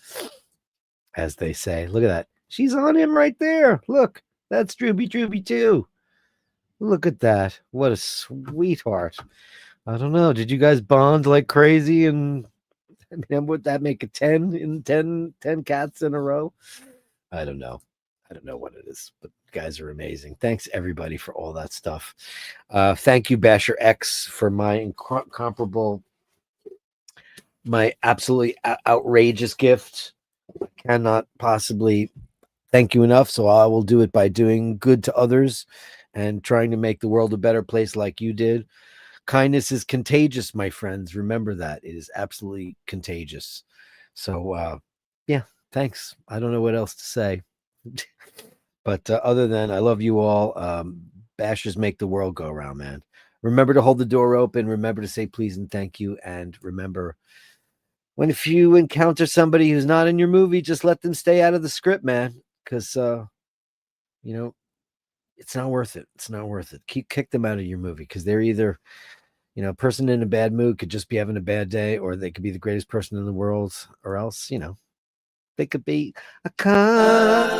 as they say. Look at that. She's on him right there. Look, that's Drooby too. Look at that. What a sweetheart. I don't know. Did you guys bond like crazy? And would that make it 10 cats in a row? I don't know. I don't know what it is, but you guys are amazing. Thanks everybody for all that stuff. Thank you, Basher X, for my incomparable, my absolutely outrageous gift. I cannot possibly thank you enough, so I will do it by doing good to others and trying to make the world a better place like you did. Kindness is contagious, my friends. Remember that. It is absolutely contagious. So, yeah, thanks. I don't know what else to say. But other than I love you all, bashers make the world go around, man. Remember to hold the door open. Remember to say please and thank you. And remember, if you encounter somebody who's not in your movie, just let them stay out of the script, man. Because, it's not worth it. It's not worth it. Kick them out of your movie, because they're either, a person in a bad mood could just be having a bad day, or they could be the greatest person in the world, or else, they could be a con.